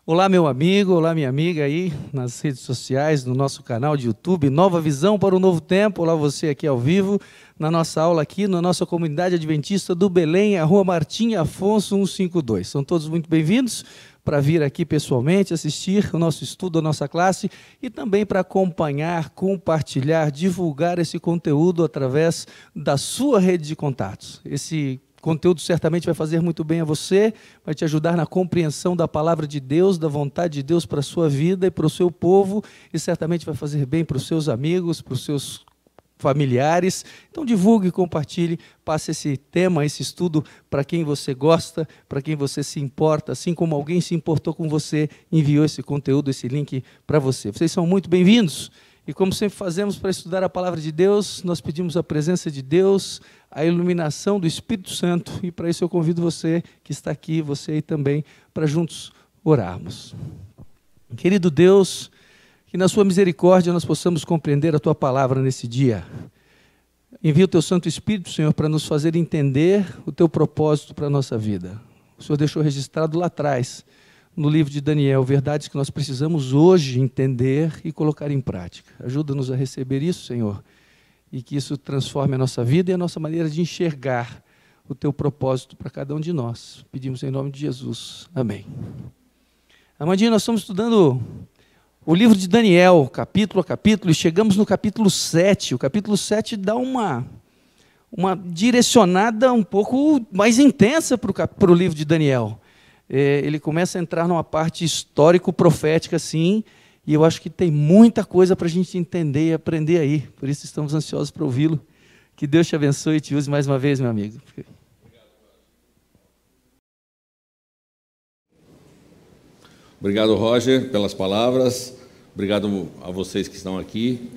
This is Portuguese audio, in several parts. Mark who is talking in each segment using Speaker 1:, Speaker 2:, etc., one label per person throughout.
Speaker 1: Olá, meu amigo, olá, minha amiga aí nas redes sociais, no nosso canal de YouTube, Nova Visão para o Novo Tempo. Olá, você aqui ao vivo, na nossa aula aqui, na nossa comunidade adventista do Belém, a Rua Martim Afonso 152. São todos muito bem-vindos para vir aqui pessoalmente, assistir o nosso estudo, a nossa classe, e também para acompanhar, compartilhar, divulgar esse conteúdo através da sua rede de contatos. Esse conteúdo certamente vai fazer muito bem a você, vai te ajudar na compreensão da palavra de Deus, da vontade de Deus para a sua vida e para o seu povo, e certamente vai fazer bem para os seus amigos, para os seus familiares. Então divulgue, compartilhe, passe esse tema, esse estudo para quem você gosta, para quem você se importa, assim como alguém se importou com você, enviou esse conteúdo, esse link para você. Vocês são muito bem-vindos. E como sempre fazemos para estudar a palavra de Deus, nós pedimos a presença de Deus, a iluminação do Espírito Santo, e para isso eu convido você que está aqui, você aí também, para juntos orarmos. Querido Deus, que na sua misericórdia nós possamos compreender a tua palavra nesse dia. Envia o teu Santo Espírito, Senhor, para nos fazer entender o teu propósito para a nossa vida. O Senhor deixou registrado lá atrás, no livro de Daniel, verdades que nós precisamos hoje entender e colocar em prática. Ajuda-nos a receber isso, Senhor, e que isso transforme a nossa vida e a nossa maneira de enxergar o teu propósito para cada um de nós. Pedimos em nome de Jesus. Amém. Amandinho, nós estamos estudando o livro de Daniel, capítulo a capítulo, e chegamos no capítulo 7. O capítulo 7 dá uma direcionada um pouco mais intensa para o livro de Daniel. Ele começa a entrar numa parte histórico-profética, sim, e eu acho que tem muita coisa para a gente entender e aprender aí. Por isso estamos ansiosos para ouvi-lo. Que Deus te abençoe e te use mais uma vez, meu amigo.
Speaker 2: Obrigado, Roger, pelas palavras. Obrigado a vocês que estão aqui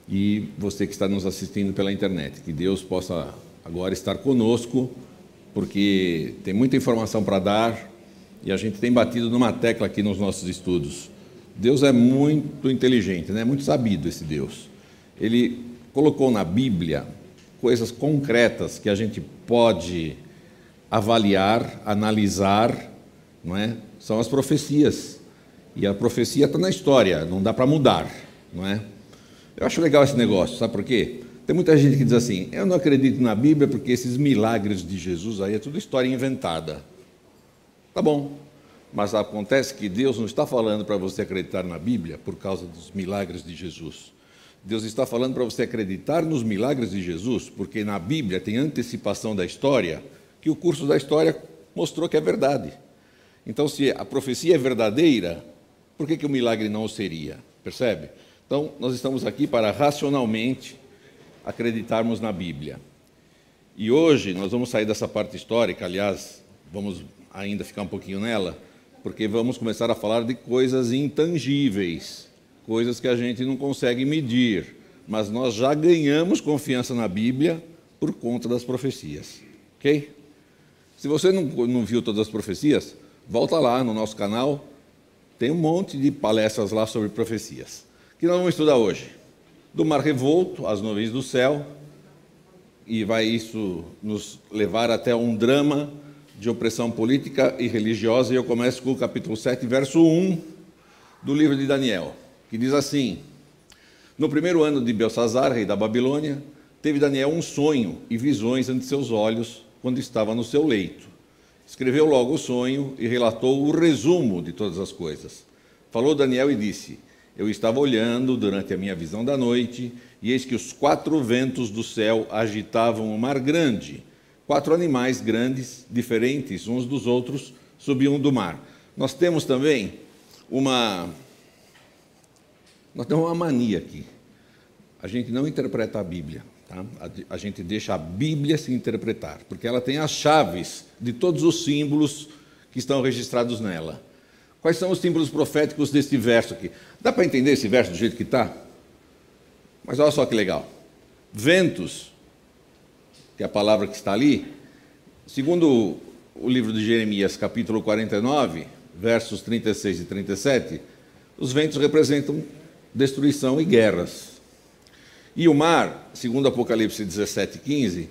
Speaker 2: e você que está nos assistindo pela internet. Que Deus possa agora estar conosco, porque tem muita informação para dar e a gente tem batido numa tecla aqui nos nossos estudos. Deus é muito inteligente, né? Muito sabido esse Deus. Ele colocou na Bíblia coisas concretas que a gente pode avaliar, analisar, não é? São as profecias. E a profecia está na história, não dá para mudar, não é? Eu acho legal esse negócio, sabe por quê? Tem muita gente que diz assim, eu não acredito na Bíblia porque esses milagres de Jesus aí é tudo história inventada. Tá bom, mas acontece que Deus não está falando para você acreditar na Bíblia por causa dos milagres de Jesus. Deus está falando para você acreditar nos milagres de Jesus, porque na Bíblia tem antecipação da história, que o curso da história mostrou que é verdade. Então, se a profecia é verdadeira, por que o milagre não o seria? Percebe? Então, nós estamos aqui para racionalmente acreditarmos na Bíblia. E hoje nós vamos sair dessa parte histórica, aliás, vamos ainda ficar um pouquinho nela, porque vamos começar a falar de coisas intangíveis, coisas que a gente não consegue medir, mas nós já ganhamos confiança na Bíblia por conta das profecias, ok? Se você não viu todas as profecias, volta lá no nosso canal, tem um monte de palestras lá sobre profecias. O que nós vamos estudar hoje? Do mar revolto, as nuvens do céu, e vai isso nos levar até um drama de opressão política e religiosa, e eu começo com o capítulo 7, verso 1 do livro de Daniel, que diz assim: no primeiro ano de Belsazar, rei da Babilônia, teve Daniel um sonho e visões ante seus olhos, quando estava no seu leito. Escreveu logo o sonho e relatou o resumo de todas as coisas. Falou Daniel e disse: eu estava olhando durante a minha visão da noite, e eis que os 4 ventos do céu agitavam o mar grande. 4 animais grandes, diferentes uns dos outros, subiam do mar. Nós temos também uma mania aqui. A gente não interpreta a Bíblia, tá? A gente deixa a Bíblia se interpretar, porque ela tem as chaves de todos os símbolos que estão registrados nela. Quais são os símbolos proféticos deste verso aqui? Dá para entender esse verso do jeito que está? Mas olha só que legal. Ventos, que é a palavra que está ali, segundo o livro de Jeremias, capítulo 49, versos 36 e 37, os ventos representam destruição e guerras. E o mar, segundo Apocalipse 17, 15,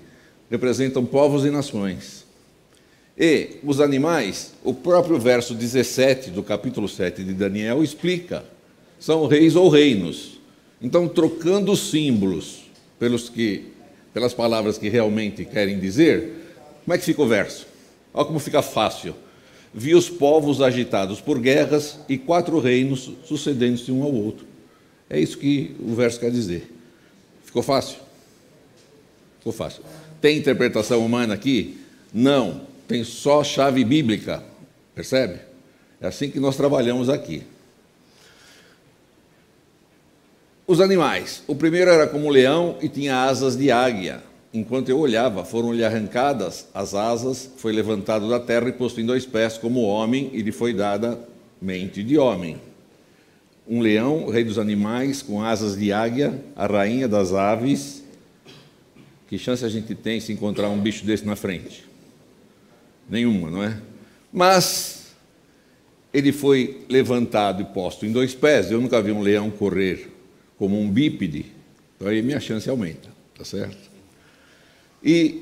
Speaker 2: representam povos e nações. E os animais, o próprio verso 17 do capítulo 7 de Daniel explica, são reis ou reinos. Então, trocando os símbolos pelas palavras que realmente querem dizer, como é que fica o verso? Olha como fica fácil. Vi os povos agitados por guerras e 4 reinos sucedendo-se um ao outro. É isso que o verso quer dizer. Ficou fácil? Ficou fácil. Tem interpretação humana aqui? Não. Tem só chave bíblica. Percebe? É assim que nós trabalhamos aqui. Os animais. O primeiro era como um leão e tinha asas de águia. Enquanto eu olhava, foram-lhe arrancadas as asas, foi levantado da terra e posto em 2 pés como homem, e lhe foi dada mente de homem. Um leão, rei dos animais, com asas de águia, a rainha das aves. Que chance a gente tem se encontrar um bicho desse na frente? Nenhuma, não é? Mas ele foi levantado e posto em 2 pés. Eu nunca vi um leão correr como um bípede, então aí minha chance aumenta, tá certo? E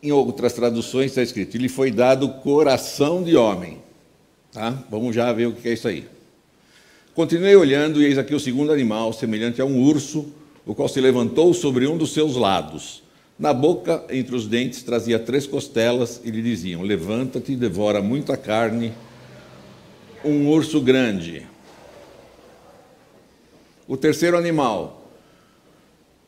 Speaker 2: em outras traduções está escrito, lhe foi dado coração de homem. Tá? Vamos já ver o que é isso aí. Continuei olhando, e eis aqui o segundo animal, semelhante a um urso, o qual se levantou sobre um dos seus lados. Na boca, entre os dentes, trazia 3 costelas, e lhe diziam, levanta-te e devora muita carne, um urso grande. O terceiro animal,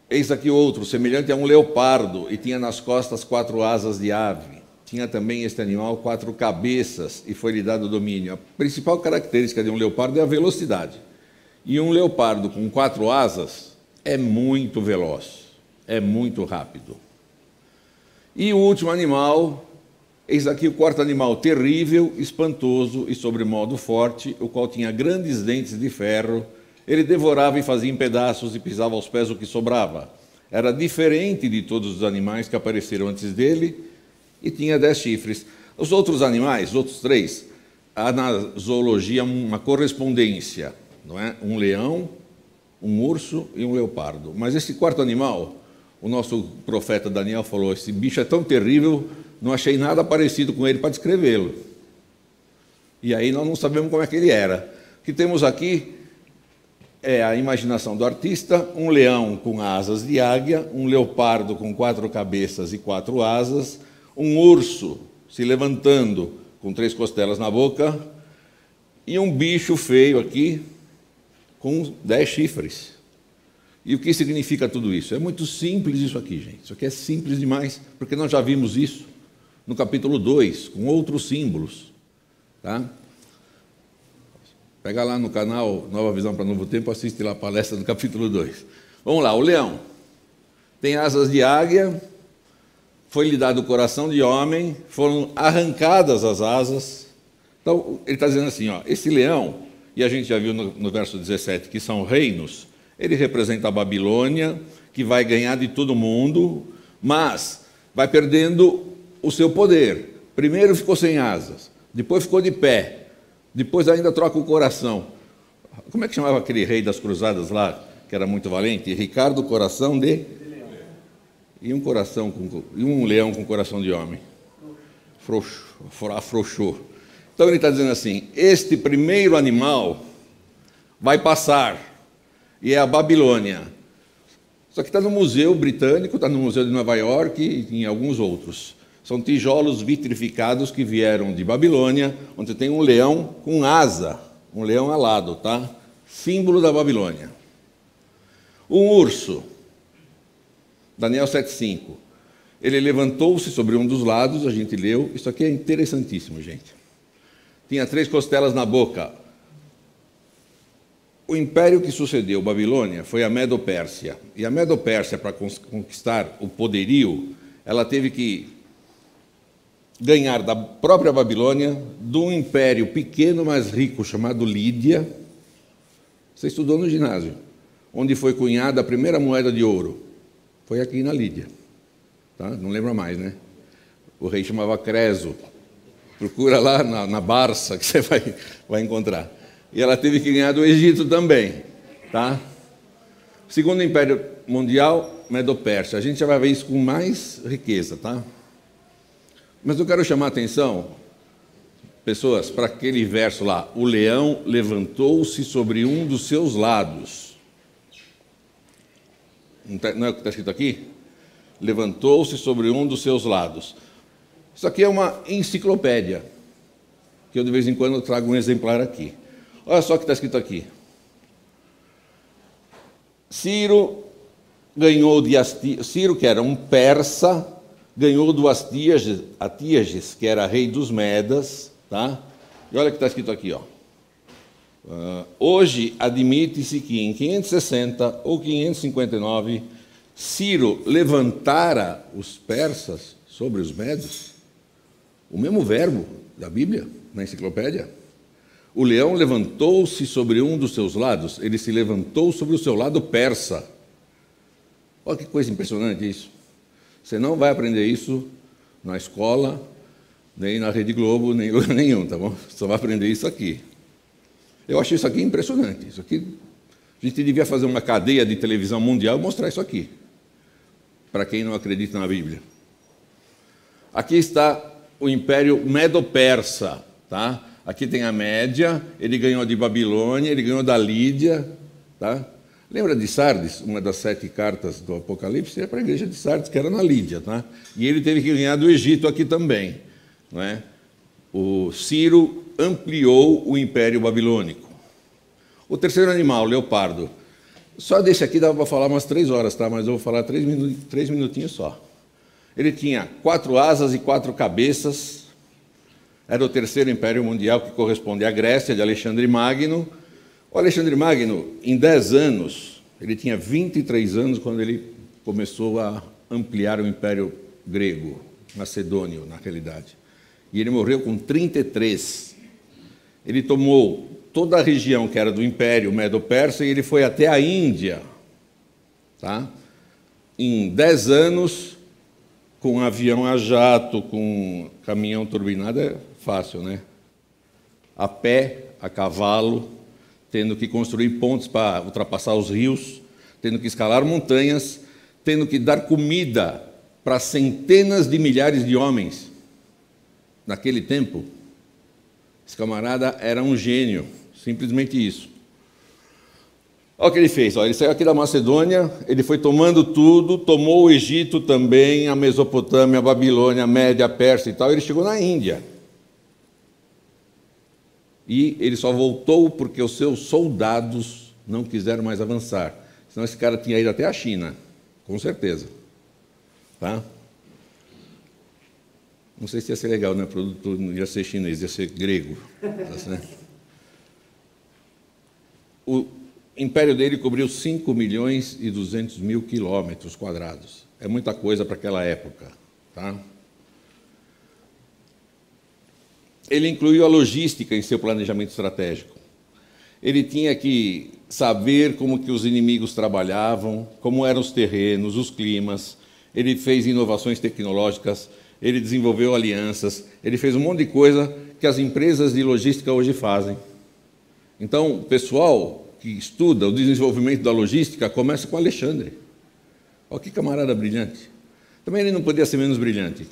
Speaker 2: eis aqui outro, semelhante a um leopardo, e tinha nas costas 4 asas de ave. Tinha também este animal 4 cabeças, e foi-lhe dado domínio. A principal característica de um leopardo é a velocidade. E um leopardo com 4 asas é muito veloz, é muito rápido. E o último animal, eis aqui o 4º animal, terrível, espantoso e sobremodo forte, o qual tinha grandes dentes de ferro. Ele devorava e fazia em pedaços e pisava aos pés o que sobrava. Era diferente de todos os animais que apareceram antes dele e tinha 10 chifres. Os outros animais, os outros 3, há na zoologia uma correspondência, não é? Um leão, um urso e um leopardo. Mas esse 4º animal, o nosso profeta Daniel falou, esse bicho é tão terrível, não achei nada parecido com ele para descrevê-lo. E aí nós não sabemos como é que ele era. O que temos aqui é a imaginação do artista, um leão com asas de águia, um leopardo com 4 cabeças e 4 asas, um urso se levantando com 3 costelas na boca e um bicho feio aqui com 10 chifres. E o que significa tudo isso? É muito simples isso aqui, gente. Isso aqui é simples demais, porque nós já vimos isso no capítulo 2, com outros símbolos. Tá? Pega lá no canal Nova Visão para Novo Tempo, assiste lá a palestra do capítulo 2. Vamos lá, o leão tem asas de águia, foi-lhe dado o coração de homem, foram arrancadas as asas. Então, ele está dizendo assim, ó, esse leão, e a gente já viu no verso 17, que são reinos, ele representa a Babilônia, que vai ganhar de todo mundo, mas vai perdendo o seu poder. Primeiro ficou sem asas, depois ficou de pé, depois ainda troca o coração. Como é que chamava aquele rei das cruzadas lá, que era muito valente? Ricardo, coração de... E um leão com coração de homem. Afrouxou. Então ele está dizendo assim, este primeiro animal vai passar, e é a Babilônia. Só que está no Museu Britânico, está no Museu de Nova York e em alguns outros. São tijolos vitrificados que vieram de Babilônia, onde tem um leão com asa, um leão alado, tá? Símbolo da Babilônia. Um urso, Daniel 7,5. Ele levantou-se sobre um dos lados, a gente leu, isso aqui é interessantíssimo, gente. Tinha 3 costelas na boca. O império que sucedeu Babilônia foi a Medo-Pérsia. E a Medo-Pérsia, para conquistar o poderio, ela teve que ganhar da própria Babilônia, de um império pequeno, mas rico, chamado Lídia. Você estudou no ginásio, onde foi cunhada a primeira moeda de ouro. Foi aqui na Lídia. Tá? Não lembra mais, né? O rei chamava Creso. Procura lá na Barça, que você vai encontrar. E ela teve que ganhar do Egito também. Tá? Segundo Império Mundial, Medo-Pérsia. A gente já vai ver isso com mais riqueza. Tá? Mas eu quero chamar a atenção, pessoas, para aquele verso lá. O leão levantou-se sobre um dos seus lados. Não é o que está escrito aqui? Levantou-se sobre um dos seus lados. Isso aqui é uma enciclopédia, que eu de vez em quando trago um exemplar aqui. Olha só o que está escrito aqui. Ciro ganhou de Astíages, Ciro, que era um persa, ganhou do Astíages, que era rei dos Medas, tá? E olha o que está escrito aqui, ó. Hoje admite-se que em 560 ou 559 Ciro levantara os persas sobre os medos. O mesmo verbo da Bíblia, na enciclopédia. O leão levantou-se sobre um dos seus lados, ele se levantou sobre o seu lado persa. Olha que coisa impressionante isso. Você não vai aprender isso na escola, nem na Rede Globo, nem em lugar nenhum, tá bom? Você só vai aprender isso aqui. Eu acho isso aqui impressionante. Isso aqui, a gente devia fazer uma cadeia de televisão mundial e mostrar isso aqui, para quem não acredita na Bíblia. Aqui está o Império Medo-Persa, tá? Aqui tem a Média, ele ganhou de Babilônia, ele ganhou da Lídia, tá? Lembra de Sardes, uma das 7 cartas do Apocalipse? É para a igreja de Sardes, que era na Lídia, tá? E ele teve que ganhar do Egito aqui também, não é? O Ciro ampliou o Império Babilônico. O terceiro animal, leopardo. Só desse aqui dava para falar umas 3 horas, tá? Mas eu vou falar 3 minutinhos só. Ele tinha 4 asas e 4 cabeças. Era o terceiro império mundial, que corresponde à Grécia, de Alexandre Magno. O Alexandre Magno, em 10 anos, ele tinha 23 anos quando ele começou a ampliar o Império Grego, macedônio, na realidade. E ele morreu com 33. Ele tomou toda a região que era do Império Medo-Persa e ele foi até a Índia. Tá? Em 10 anos, com avião a jato, com caminhão turbinado, é fácil, né? A pé, a cavalo, tendo que construir pontes para ultrapassar os rios, tendo que escalar montanhas, tendo que dar comida para centenas de milhares de homens. Naquele tempo, esse camarada era um gênio, simplesmente isso. Olha o que ele fez, ele saiu aqui da Macedônia, ele foi tomando tudo, tomou o Egito também, a Mesopotâmia, a Babilônia, a Média, a Pérsia e tal, ele chegou na Índia. E ele só voltou porque os seus soldados não quiseram mais avançar. Senão esse cara tinha ido até a China, com certeza. Tá? Não sei se ia ser legal, né? O produto não ia ser chinês, ia ser grego. Tá certo? O império dele cobriu 5.200.000 quilômetros quadrados. É muita coisa para aquela época. Tá? Ele incluiu a logística em seu planejamento estratégico. Ele tinha que saber como que os inimigos trabalhavam, como eram os terrenos, os climas. Ele fez inovações tecnológicas, ele desenvolveu alianças, ele fez um monte de coisa que as empresas de logística hoje fazem. Então, o pessoal que estuda o desenvolvimento da logística começa com Alexandre. Olha que camarada brilhante. Também ele não podia ser menos brilhante.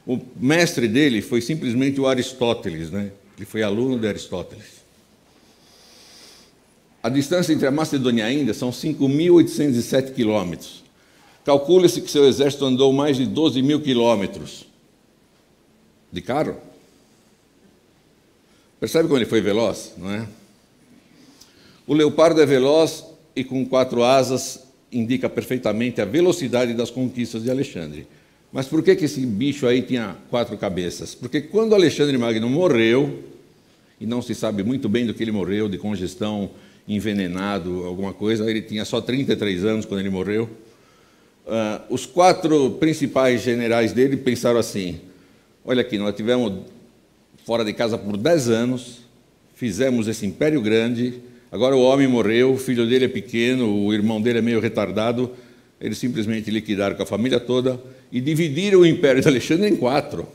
Speaker 2: O mestre dele foi simplesmente o Aristóteles, né? Ele foi aluno de Aristóteles. A distância entre a Macedônia e a Índia são 5.807 quilômetros. Calcula-se que seu exército andou mais de 12.000 quilômetros. De carro? Percebe como ele foi veloz, não é? O leopardo é veloz e com 4 asas indica perfeitamente a velocidade das conquistas de Alexandre. Mas por que esse bicho aí tinha 4 cabeças? Porque quando Alexandre Magno morreu, e não se sabe muito bem do que ele morreu, de congestão, envenenado, alguma coisa, ele tinha só 33 anos quando ele morreu, os 4 principais generais dele pensaram assim, olha aqui, nós tivemos fora de casa por 10 anos, fizemos esse império grande, agora o homem morreu, o filho dele é pequeno, o irmão dele é meio retardado, eles simplesmente liquidaram com a família toda e dividiram o império de Alexandre em 4.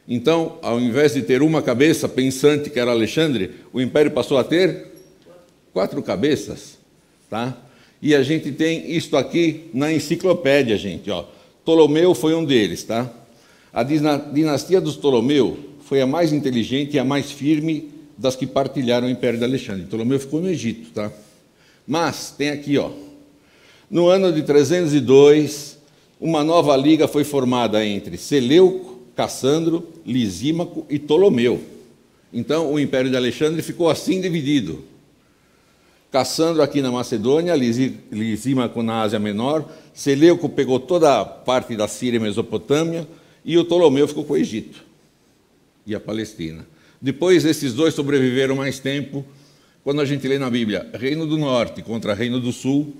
Speaker 2: Então, ao invés de ter uma cabeça pensante que era Alexandre, o império passou a ter 4 cabeças. Tá? E a gente tem isto aqui na enciclopédia, gente. Ó. Ptolomeu foi um deles. Tá? A dinastia dos Ptolomeu foi a mais inteligente e a mais firme das que partilharam o Império de Alexandre. Ptolomeu ficou no Egito, tá? Mas tem aqui, ó, no ano de 302, uma nova liga foi formada entre Seleuco, Cassandro, Lisímaco e Ptolomeu. Então, o Império de Alexandre ficou assim dividido. Cassandro aqui na Macedônia, Lisímaco na Ásia Menor, Seleuco pegou toda a parte da Síria e Mesopotâmia, e o Ptolomeu ficou com o Egito e a Palestina. Depois, esses dois sobreviveram mais tempo. Quando a gente lê na Bíblia, Reino do Norte contra Reino do Sul,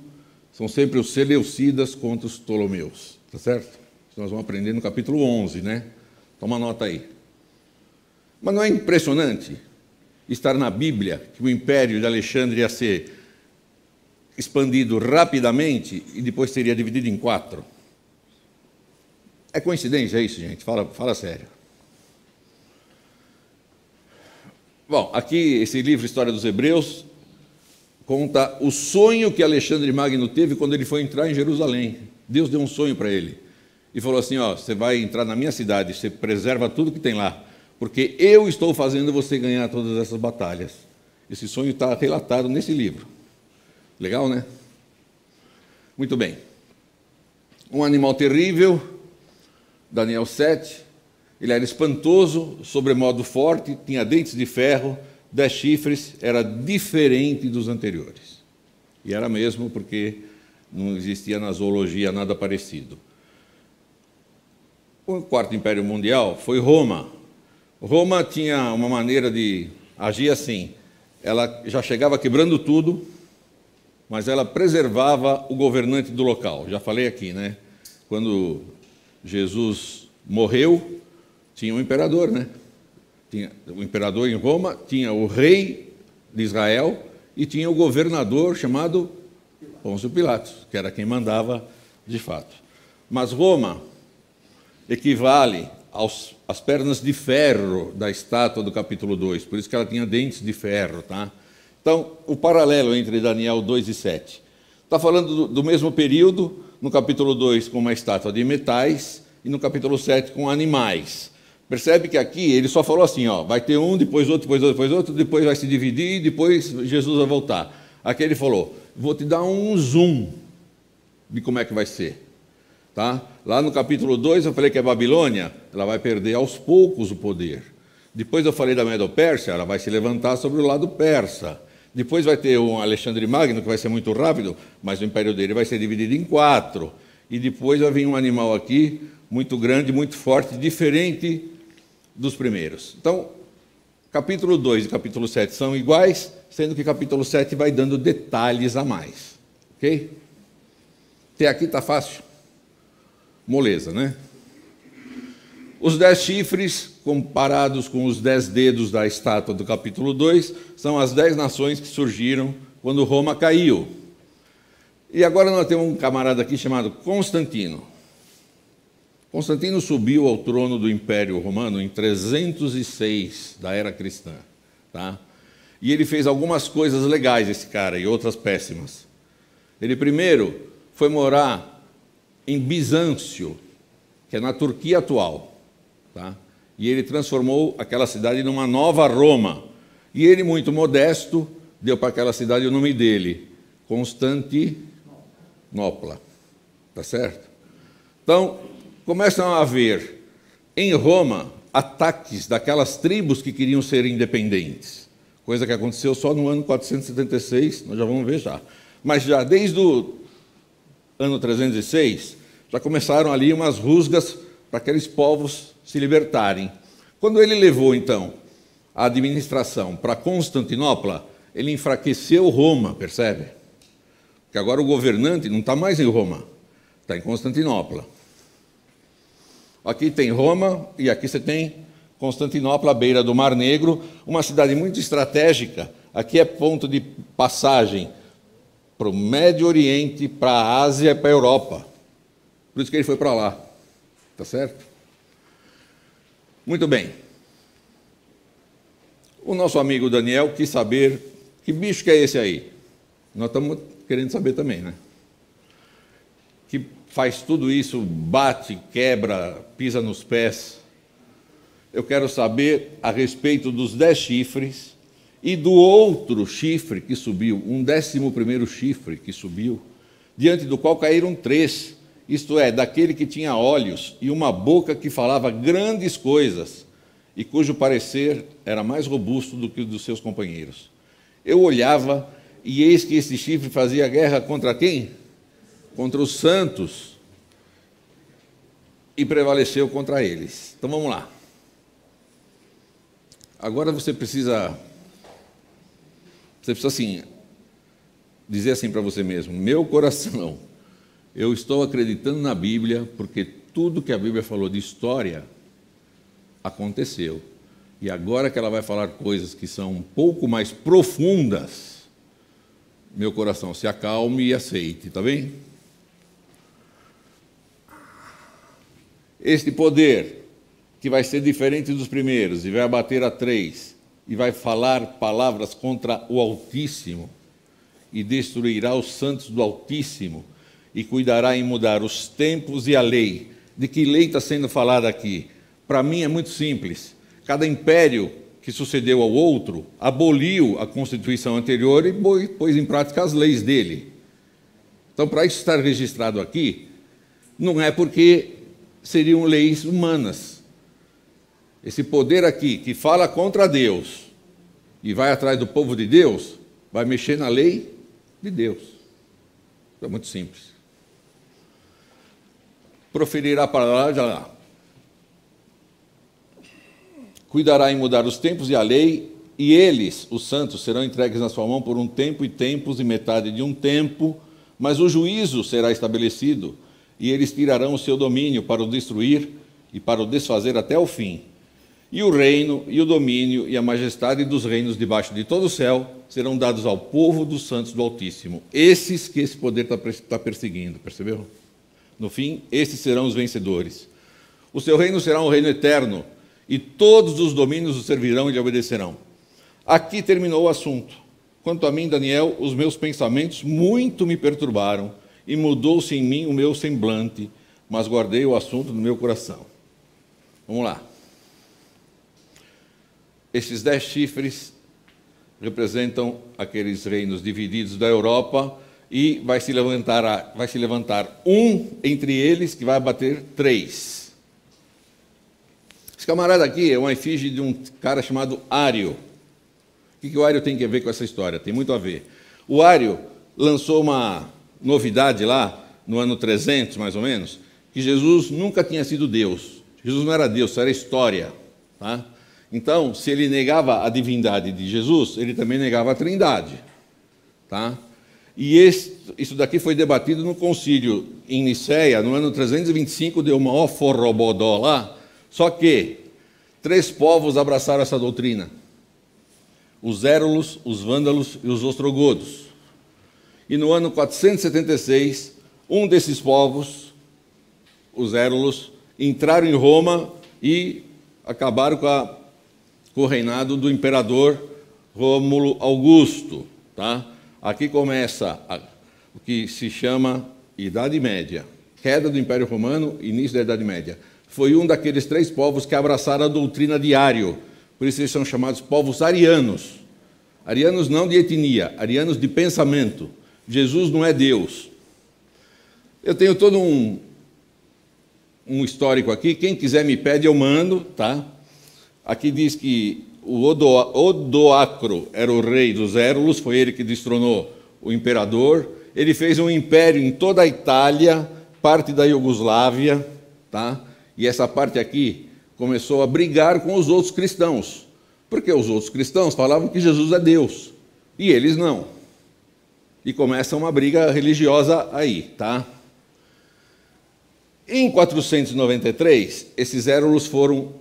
Speaker 2: são sempre os Seleucidas contra os Ptolomeus. Tá certo? Isso nós vamos aprender no capítulo 11, né? Toma nota aí. Mas não é impressionante estar na Bíblia que o Império de Alexandre ia ser expandido rapidamente e depois seria dividido em 4? É coincidência isso, gente? Fala sério. Bom, aqui esse livro, História dos Hebreus, conta o sonho que Alexandre Magno teve quando ele foi entrar em Jerusalém. Deus deu um sonho para ele e falou assim, ó, você vai entrar na minha cidade, você preserva tudo que tem lá, porque eu estou fazendo você ganhar todas essas batalhas. Esse sonho está relatado nesse livro. Legal, né? Muito bem. Um animal terrível, Daniel 7, ele era espantoso, sobremodo forte, tinha dentes de ferro, 10 chifres, era diferente dos anteriores. E era mesmo porque não existia na zoologia nada parecido. O quarto império mundial foi Roma. Roma tinha uma maneira de agir assim. Ela já chegava quebrando tudo, mas ela preservava o governante do local. Já falei aqui, né? Quando Jesus morreu, tinha um imperador, né? Tinha o imperador em Roma, tinha o rei de Israel e tinha o governador chamado Pôncio Pilatos, que era quem mandava de fato. Mas Roma equivale às pernas de ferro da estátua do capítulo 2, por isso que ela tinha dentes de ferro, tá? Então, o paralelo entre Daniel 2 e 7. Está falando do mesmo período, no capítulo 2 com uma estátua de metais e no capítulo 7 com animais. Percebe que aqui ele só falou assim, ó, vai ter um, depois outro, depois outro, depois outro, depois vai se dividir, depois Jesus vai voltar. Aqui ele falou, vou te dar um zoom de como é que vai ser. Tá? Lá no capítulo 2 eu falei que a Babilônia ela vai perder aos poucos o poder. Depois eu falei da Medo-Pérsia, ela vai se levantar sobre o lado persa. Depois vai ter um Alexandre Magno, que vai ser muito rápido, mas o império dele vai ser dividido em 4. E depois vai vir um animal aqui, muito grande, muito forte, diferente dos primeiros. Então, capítulo 2 e capítulo 7 são iguais, sendo que capítulo 7 vai dando detalhes a mais. Ok? Até aqui está fácil. Moleza, né? Os 10 chifres, comparados com os 10 dedos da estátua do capítulo 2, são as 10 nações que surgiram quando Roma caiu. E agora nós temos um camarada aqui chamado Constantino. Constantino subiu ao trono do Império Romano em 306 da era cristã. Tá? E ele fez algumas coisas legais, esse cara, e outras péssimas. Ele primeiro foi morar em Bizâncio, que é na Turquia atual. Tá? E ele transformou aquela cidade numa nova Roma. E ele, muito modesto, deu para aquela cidade o nome dele, Constantinopla. Tá certo? Então, começam a haver, em Roma, ataques daquelas tribos que queriam ser independentes. Coisa que aconteceu só no ano 476, nós já vamos ver já. Mas já desde o ano 306, já começaram ali umas rusgas para aqueles povos se libertarem. Quando ele levou, então, a administração para Constantinopla, ele enfraqueceu Roma, percebe? Porque agora o governante não está mais em Roma, está em Constantinopla. Aqui tem Roma e aqui você tem Constantinopla, à beira do Mar Negro, uma cidade muito estratégica. Aqui é ponto de passagem para o Médio Oriente, para a Ásia e para a Europa. Por isso que ele foi para lá. Tá certo? Muito bem. O nosso amigo Daniel quis saber que bicho que é esse aí. Nós estamos querendo saber também, né? que faz tudo isso, bate, quebra, pisa nos pés. Eu quero saber a respeito dos 10 chifres e do outro chifre que subiu, um 11º chifre que subiu, diante do qual caíram 3, isto é, daquele que tinha olhos e uma boca que falava grandes coisas, e cujo parecer era mais robusto do que o dos seus companheiros. Eu olhava, e eis que esse chifre fazia guerra contra quem? Contra os santos, e prevaleceu contra eles. Então vamos lá. Agora você precisa assim, dizer assim para você mesmo: meu coração, eu estou acreditando na Bíblia, porque tudo que a Bíblia falou de história aconteceu. E agora que ela vai falar coisas que são um pouco mais profundas, meu coração se acalme e aceite, tá bem? Este poder, que vai ser diferente dos primeiros, e vai abater a 3, e vai falar palavras contra o Altíssimo, e destruirá os santos do Altíssimo, e cuidará em mudar os tempos e a lei. De que lei está sendo falada aqui? Para mim é muito simples. Cada império que sucedeu ao outro aboliu a Constituição anterior e pôs em prática as leis dele. Então, para isso estar registrado aqui, não é porque seriam leis humanas. Esse poder aqui, que fala contra Deus e vai atrás do povo de Deus, vai mexer na lei de Deus. É muito simples. Proferirá palavra lá. Cuidará em mudar os tempos e a lei, e eles, os santos, serão entregues na sua mão por um tempo e tempos e metade de um tempo, mas o juízo será estabelecido, e eles tirarão o seu domínio para o destruir e para o desfazer até o fim. E o reino, e o domínio, e a majestade dos reinos debaixo de todo o céu serão dados ao povo dos santos do Altíssimo. Esses que esse poder está perseguindo, percebeu? No fim, esses serão os vencedores. O seu reino será um reino eterno, e todos os domínios o servirão e lhe obedecerão. Aqui terminou o assunto. Quanto a mim, Daniel, os meus pensamentos muito me perturbaram, e mudou-se em mim o meu semblante, mas guardei o assunto no meu coração. Vamos lá. Esses 10 chifres representam aqueles reinos divididos da Europa, e vai se levantar um entre eles que vai abater 3. Esse camarada aqui é uma efígie de um cara chamado Ário. O que o Ário tem a ver com essa história? Tem muito a ver. O Ário lançou uma novidade lá, no ano 300, mais ou menos, que Jesus nunca tinha sido Deus. Jesus não era Deus, era história. Tá? Então, se ele negava a divindade de Jesus, ele também negava a trindade. Tá? E isso daqui foi debatido no concílio em Nicéia, no ano 325, deu uma forrobodó lá, só que 3 povos abraçaram essa doutrina: os érulos, os vândalos e os ostrogodos. E no ano 476, um desses povos, os érulos, entraram em Roma e acabaram com o reinado do imperador Rômulo Augusto. Tá? Aqui começa o que se chama Idade Média, queda do Império Romano, início da Idade Média. Foi um daqueles 3 povos que abraçaram a doutrina de Ário, por isso eles são chamados povos arianos. Arianos não de etnia, arianos de pensamento. Jesus não é Deus. Eu tenho todo um histórico aqui, quem quiser me pede, eu mando, tá? Aqui diz que o Odoacro era o rei dos érulos, foi ele que destronou o imperador. Ele fez um império em toda a Itália, parte da Iugoslávia, tá? E essa parte aqui começou a brigar com os outros cristãos, porque os outros cristãos falavam que Jesus é Deus, e eles não. E começa uma briga religiosa aí, tá? Em 493, esses érulos foram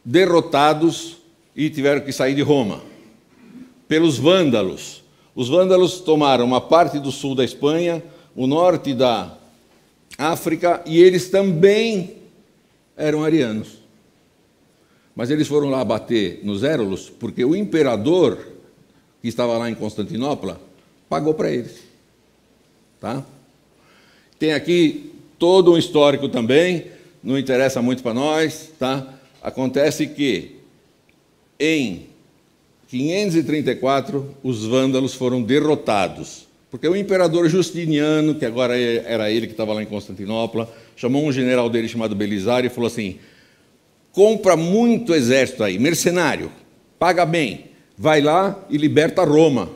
Speaker 2: derrotados e tiveram que sair de Roma pelos vândalos. Os vândalos tomaram uma parte do sul da Espanha, o norte da África, e eles também eram arianos. Mas eles foram lá bater nos érulos porque o imperador, que estava lá em Constantinopla, pagou para eles. Tá? Tem aqui todo um histórico também, não interessa muito para nós, tá? Acontece que em 534 os vândalos foram derrotados, porque o imperador Justiniano, que agora era ele que estava lá em Constantinopla, chamou um general dele chamado Belisário e falou assim: compra muito exército aí, mercenário, paga bem, vai lá e liberta Roma,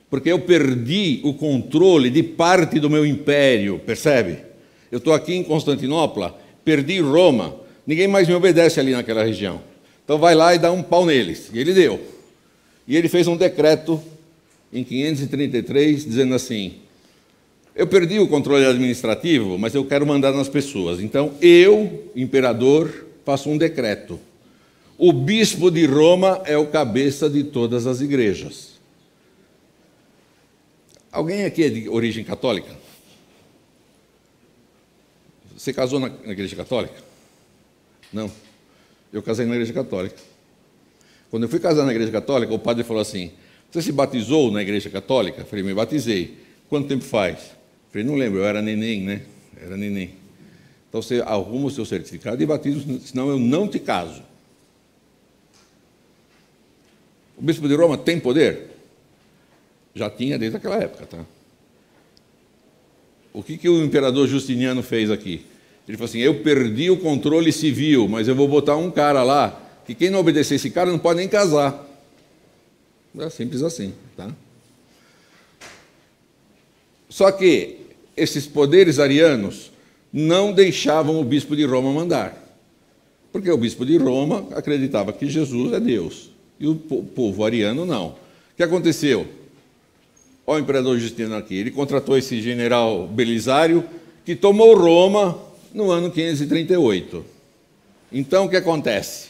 Speaker 2: porque eu perdi o controle de parte do meu império, percebe? Eu estou aqui em Constantinopla, perdi Roma, ninguém mais me obedece ali naquela região. Então vai lá e dá um pau neles. E ele deu. E ele fez um decreto em 533, dizendo assim: eu perdi o controle administrativo, mas eu quero mandar nas pessoas. Então eu, imperador, faço um decreto. O bispo de Roma é o cabeça de todas as igrejas. Alguém aqui é de origem católica? Você casou na igreja católica? Não. Eu casei na igreja católica. Quando eu fui casar na igreja católica, o padre falou assim: você se batizou na igreja católica? Eu falei: me batizei. Quanto tempo faz? Eu falei: não lembro, eu era neném, né? Era neném. Então você arruma o seu certificado e batismo, senão eu não te caso. O bispo de Roma tem poder? Já tinha desde aquela época, tá? O que o imperador Justiniano fez aqui? Ele falou assim: eu perdi o controle civil, mas eu vou botar um cara lá, que quem não obedecer esse cara não pode nem casar. É simples assim, tá? Só que esses poderes arianos não deixavam o bispo de Roma mandar, porque o bispo de Roma acreditava que Jesus é Deus, e o povo ariano não. O que aconteceu? Olha o imperador Justiniano aqui, ele contratou esse general Belisário, que tomou Roma no ano 538. Então, o que acontece?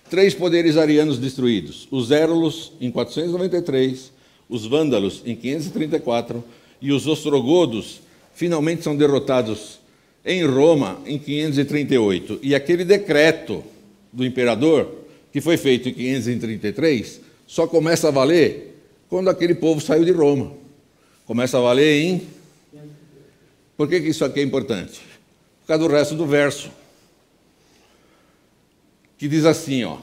Speaker 2: 3 poderes arianos destruídos: os Érulos, em 493, os Vândalos, em 534, e os ostrogodos finalmente são derrotados em Roma, em 538. E aquele decreto do imperador, que foi feito em 533, só começa a valer quando aquele povo saiu de Roma. Começa a valer em... Por que isso aqui é importante? Por causa do resto do verso, que diz assim, ó: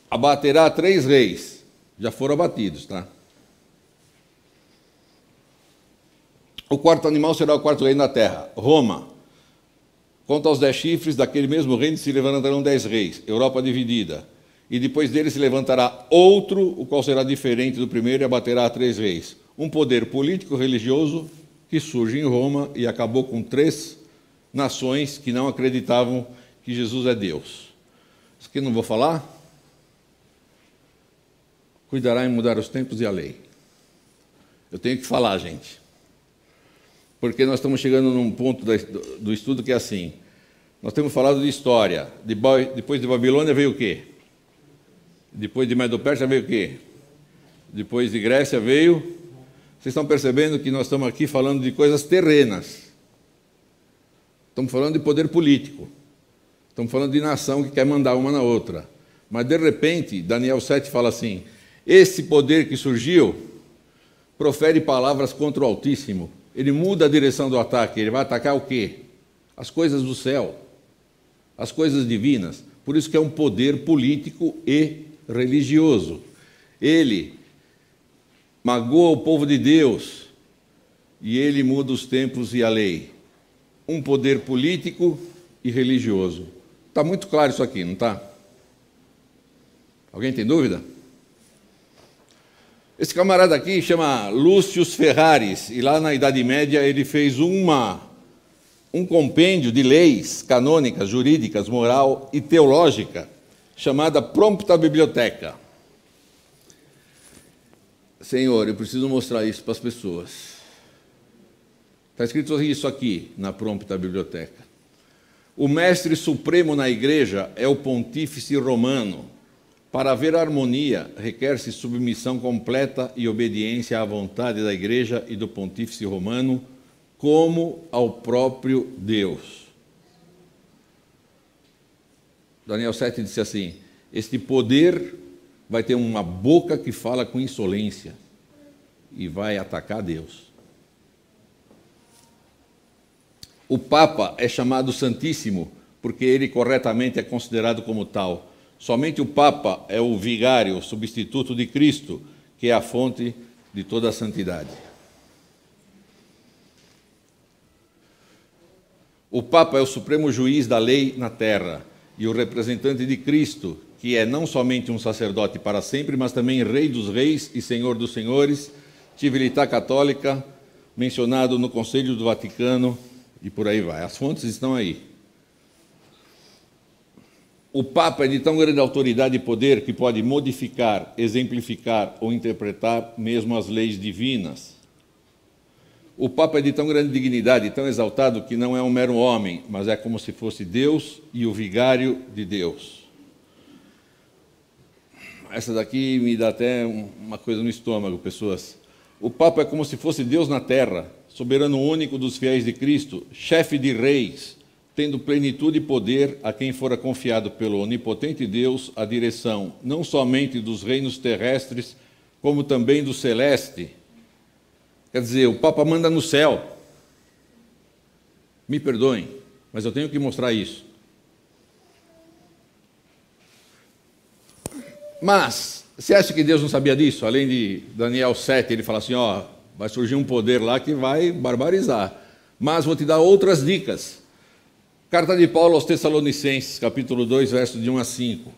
Speaker 2: abaterá 3 reis. Já foram abatidos, tá? O 4º animal será o 4º reino da terra, Roma. Quanto aos 10 chifres, daquele mesmo reino se levantarão 10 reis, Europa dividida. E depois dele se levantará outro, o qual será diferente do primeiro, e abaterá a 3 reis. Um poder político-religioso que surge em Roma e acabou com 3 nações que não acreditavam que Jesus é Deus. Isso aqui não vou falar. Cuidará em mudar os tempos e a lei. Eu tenho que falar, gente. Porque nós estamos chegando num ponto do estudo que é assim. Nós temos falado de história. Depois de Babilônia veio o quê? Depois de Medo-Pérsia veio o quê? Depois de Grécia veio... Vocês estão percebendo que nós estamos aqui falando de coisas terrenas. Estamos falando de poder político. Estamos falando de nação que quer mandar uma na outra. Mas, de repente, Daniel 7 fala assim: esse poder que surgiu profere palavras contra o Altíssimo. Ele muda a direção do ataque. Ele vai atacar o quê? As coisas do céu, as coisas divinas. Por isso que é um poder político e religioso. Ele magoa o povo de Deus e ele muda os tempos e a lei. Um poder político e religioso. Está muito claro isso aqui, não está? Alguém tem dúvida? Esse camarada aqui chama Lúcio Ferraris, e lá na Idade Média ele fez um compêndio de leis canônicas, jurídicas, moral e teológica, chamada Prompta Bibliotheca. Senhor, eu preciso mostrar isso para as pessoas. Está escrito isso aqui na Prompta Bibliotheca. O mestre supremo na igreja é o pontífice romano. Para haver harmonia, requer-se submissão completa e obediência à vontade da igreja e do pontífice romano, como ao próprio Deus. Daniel 7 disse assim: este poder vai ter uma boca que fala com insolência e vai atacar Deus. O Papa é chamado Santíssimo porque ele corretamente é considerado como tal. Somente o Papa é o vigário, o substituto de Cristo, que é a fonte de toda a santidade. O Papa é o supremo juiz da lei na terra e o representante de Cristo, que é não somente um sacerdote para sempre, mas também Rei dos Reis e Senhor dos Senhores, civilità católica, mencionado no Conselho do Vaticano, e por aí vai. As fontes estão aí. O Papa é de tão grande autoridade e poder que pode modificar, exemplificar ou interpretar mesmo as leis divinas. O Papa é de tão grande dignidade e tão exaltado que não é um mero homem, mas é como se fosse Deus e o vigário de Deus. Essa daqui me dá até uma coisa no estômago, pessoas. O Papa é como se fosse Deus na terra, soberano único dos fiéis de Cristo, chefe de reis, tendo plenitude e poder a quem fora confiado pelo onipotente Deus a direção não somente dos reinos terrestres, como também do celeste. Quer dizer, o Papa manda no céu. Me perdoem, mas eu tenho que mostrar isso. Mas, você acha que Deus não sabia disso? Além de Daniel 7, ele fala assim, ó, vai surgir um poder lá que vai barbarizar. Mas vou te dar outras dicas. Carta de Paulo aos Tessalonicenses, capítulo 2, versos de 1 a 5.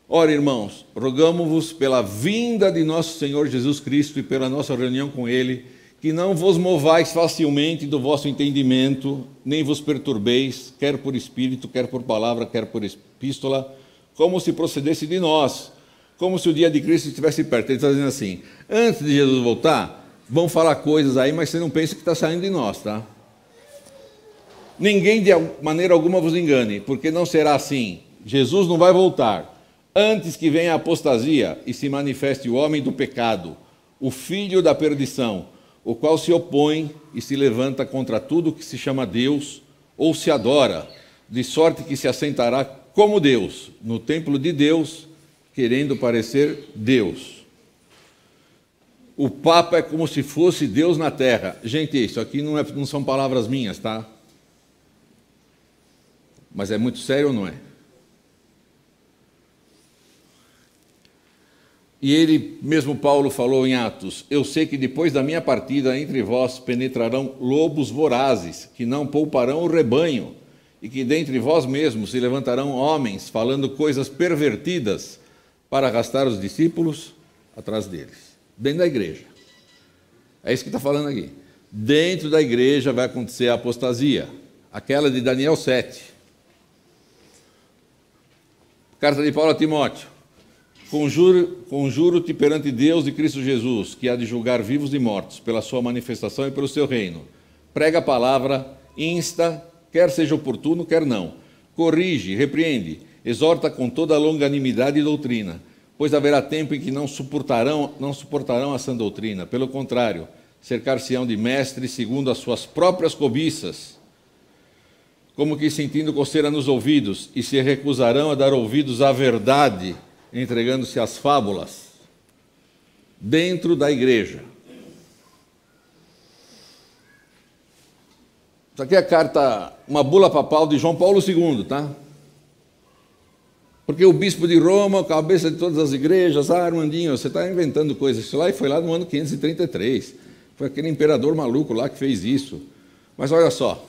Speaker 2: Ora, irmãos, rogamo-vos pela vinda de nosso Senhor Jesus Cristo e pela nossa reunião com Ele, que não vos movais facilmente do vosso entendimento, nem vos perturbeis, quer por espírito, quer por palavra, quer por epístola, como se procedesse de nós, como se o dia de Cristo estivesse perto. Ele está dizendo assim, antes de Jesus voltar, vão falar coisas aí, mas você não pensa que está saindo de nós, tá? Ninguém de maneira alguma vos engane, porque não será assim. Jesus não vai voltar, antes que venha a apostasia e se manifeste o homem do pecado, o filho da perdição, o qual se opõe e se levanta contra tudo que se chama Deus ou se adora, de sorte que se assentará como Deus, no templo de Deus, querendo parecer Deus. O Papa é como se fosse Deus na terra. Gente, isso aqui não são palavras minhas, tá? Mas é muito sério ou não é? E ele, mesmo Paulo, falou em Atos, eu sei que depois da minha partida entre vós penetrarão lobos vorazes, que não pouparão o rebanho, e que dentre vós mesmos se levantarão homens, falando coisas pervertidas, para arrastar os discípulos atrás deles. Dentro da igreja. É isso que está falando aqui. Dentro da igreja vai acontecer a apostasia, aquela de Daniel 7. Carta de Paulo a Timóteo. Conjuro-te perante Deus e Cristo Jesus, que há de julgar vivos e mortos, pela sua manifestação e pelo seu reino. Prega a palavra, insta, quer seja oportuno, quer não. Corrige, repreende, exorta com toda a longanimidade e doutrina, pois haverá tempo em que não suportarão a sã doutrina. Pelo contrário, cercar-se-ão de mestres segundo as suas próprias cobiças, como que sentindo coceira nos ouvidos, e se recusarão a dar ouvidos à verdade, entregando-se às fábulas, dentro da igreja. Isso aqui é a carta, uma bula papal de João Paulo II, tá? Porque o bispo de Roma, cabeça de todas as igrejas, Armandinho, você está inventando coisas. Isso lá foi lá no ano 533. Foi aquele imperador maluco lá que fez isso. Mas olha só,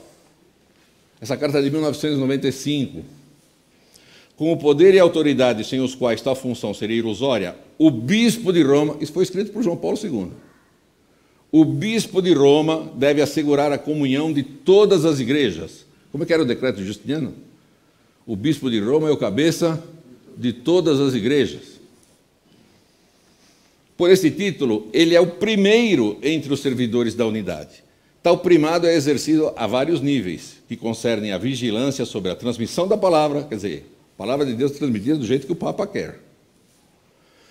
Speaker 2: essa carta é de 1995. Com o poder e a autoridade sem os quais tal função seria ilusória, o bispo de Roma, isso foi escrito por João Paulo II, o bispo de Roma deve assegurar a comunhão de todas as igrejas. Como é que era o decreto Justiniano? O bispo de Roma é o cabeça de todas as igrejas. Por esse título, ele é o primeiro entre os servidores da unidade. Tal primado é exercido a vários níveis, que concernem a vigilância sobre a transmissão da palavra, quer dizer, a palavra de Deus transmitida do jeito que o Papa quer.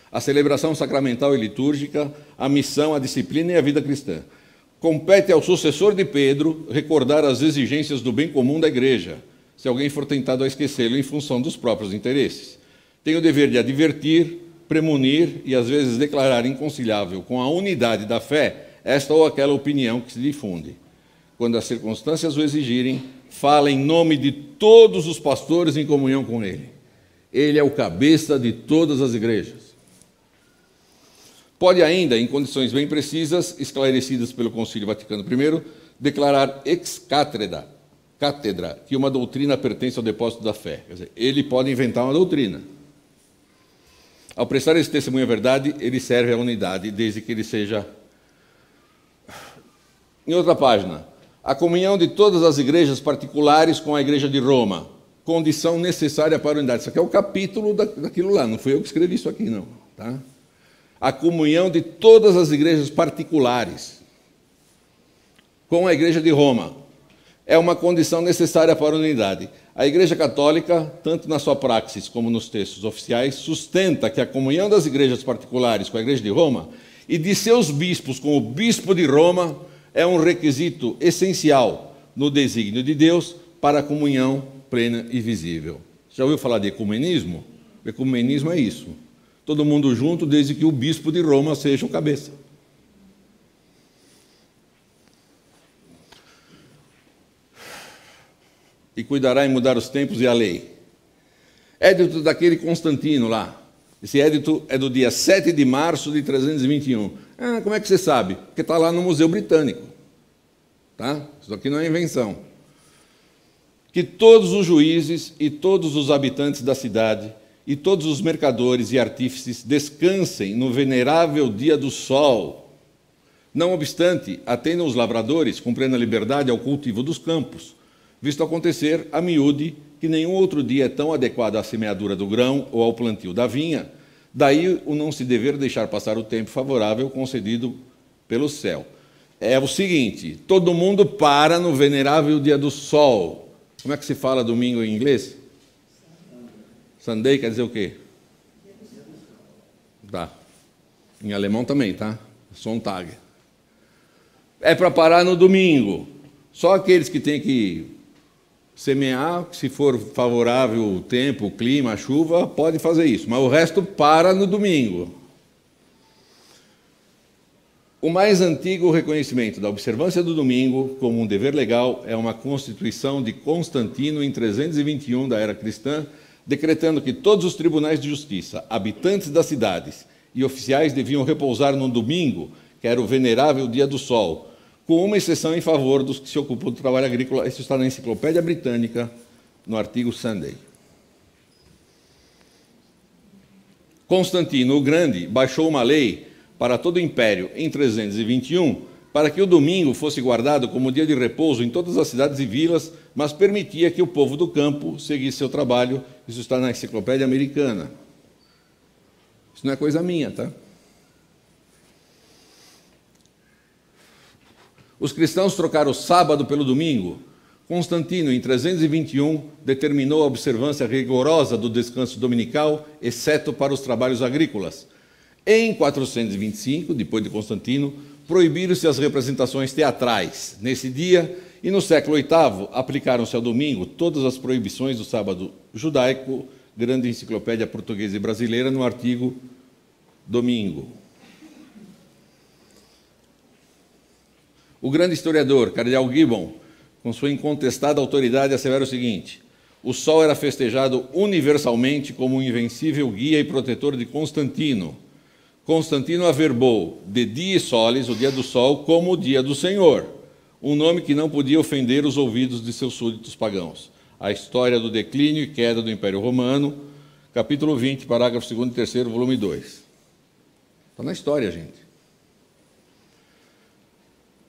Speaker 2: A celebração sacramental e litúrgica, a missão, a disciplina e a vida cristã. Compete ao sucessor de Pedro recordar as exigências do bem comum da igreja, se alguém for tentado a esquecê-lo em função dos próprios interesses. Tem o dever de advertir, premunir e, às vezes, declarar inconciliável com a unidade da fé esta ou aquela opinião que se difunde. quando as circunstâncias o exigirem, fala em nome de todos os pastores em comunhão com ele. Ele é o cabeça de todas as igrejas. Pode ainda, em condições bem precisas, esclarecidas pelo Concílio Vaticano I, declarar ex cátedra, que uma doutrina pertence ao depósito da fé. Quer dizer, ele pode inventar uma doutrina. Ao prestar esse testemunho à verdade, ele serve à unidade, desde que ele seja... Em outra página, a comunhão de todas as igrejas particulares com a Igreja de Roma, condição necessária para a unidade. Isso aqui é o capítulo daquilo lá, não fui eu que escrevi isso aqui, não. Tá? A comunhão de todas as igrejas particulares com a Igreja de Roma é uma condição necessária para a unidade. A Igreja Católica, tanto na sua praxis como nos textos oficiais, sustenta que a comunhão das igrejas particulares com a Igreja de Roma e de seus bispos com o bispo de Roma é um requisito essencial no desígnio de Deus para a comunhão plena e visível. Já ouviu falar de ecumenismo? O ecumenismo é isso. Todo mundo junto, desde que o bispo de Roma seja o cabeça. E cuidará em mudar os tempos e a lei. Édito daquele Constantino lá. Esse édito é do dia 7 de março de 321. Ah, como é que você sabe? Porque está lá no Museu Britânico. Tá? Isso aqui não é invenção. Que todos os juízes e todos os habitantes da cidade e todos os mercadores e artífices descansem no venerável dia do sol. Não obstante, atendam os lavradores com plena liberdade ao cultivo dos campos, visto acontecer a miúde que nenhum outro dia é tão adequado à semeadura do grão ou ao plantio da vinha, daí o não se dever deixar passar o tempo favorável concedido pelo céu. É o seguinte, todo mundo para no venerável dia do sol. Como é que se fala domingo em inglês? Sunday quer dizer o quê? Tá. Em alemão também, tá? Sonntag. É para parar no domingo. Só aqueles que têm que semear, se for favorável o tempo, o clima, a chuva, pode fazer isso. Mas o resto para no domingo. O mais antigo reconhecimento da observância do domingo como um dever legal é uma constituição de Constantino em 321 da era cristã, decretando que todos os tribunais de justiça, habitantes das cidades e oficiais deviam repousar no domingo, que era o venerável dia do sol, com uma exceção em favor dos que se ocupam do trabalho agrícola. Isso está na Enciclopédia Britânica, no artigo Sunday. Constantino o Grande baixou uma lei para todo o império em 321, para que o domingo fosse guardado como dia de repouso em todas as cidades e vilas, mas permitia que o povo do campo seguisse seu trabalho. Isso está na Enciclopédia Americana. Isso não é coisa minha, tá? Os cristãos trocaram o sábado pelo domingo. Constantino, em 321, determinou a observância rigorosa do descanso dominical, exceto para os trabalhos agrícolas. Em 425, depois de Constantino, proibiram-se as representações teatrais nesse dia, e no século VIII aplicaram-se ao domingo todas as proibições do sábado judaico, Grande Enciclopédia Portuguesa e Brasileira, no artigo Domingo. O grande historiador, Cardeal Gibbon, com sua incontestada autoridade, assevera o seguinte: o sol era festejado universalmente como um invencível guia e protetor de Constantino. Constantino averbou de die solis, o dia do sol, como o dia do Senhor, um nome que não podia ofender os ouvidos de seus súditos pagãos. A história do declínio e queda do Império Romano, capítulo 20, parágrafo 2º e 3º, volume 2. Está na história, gente.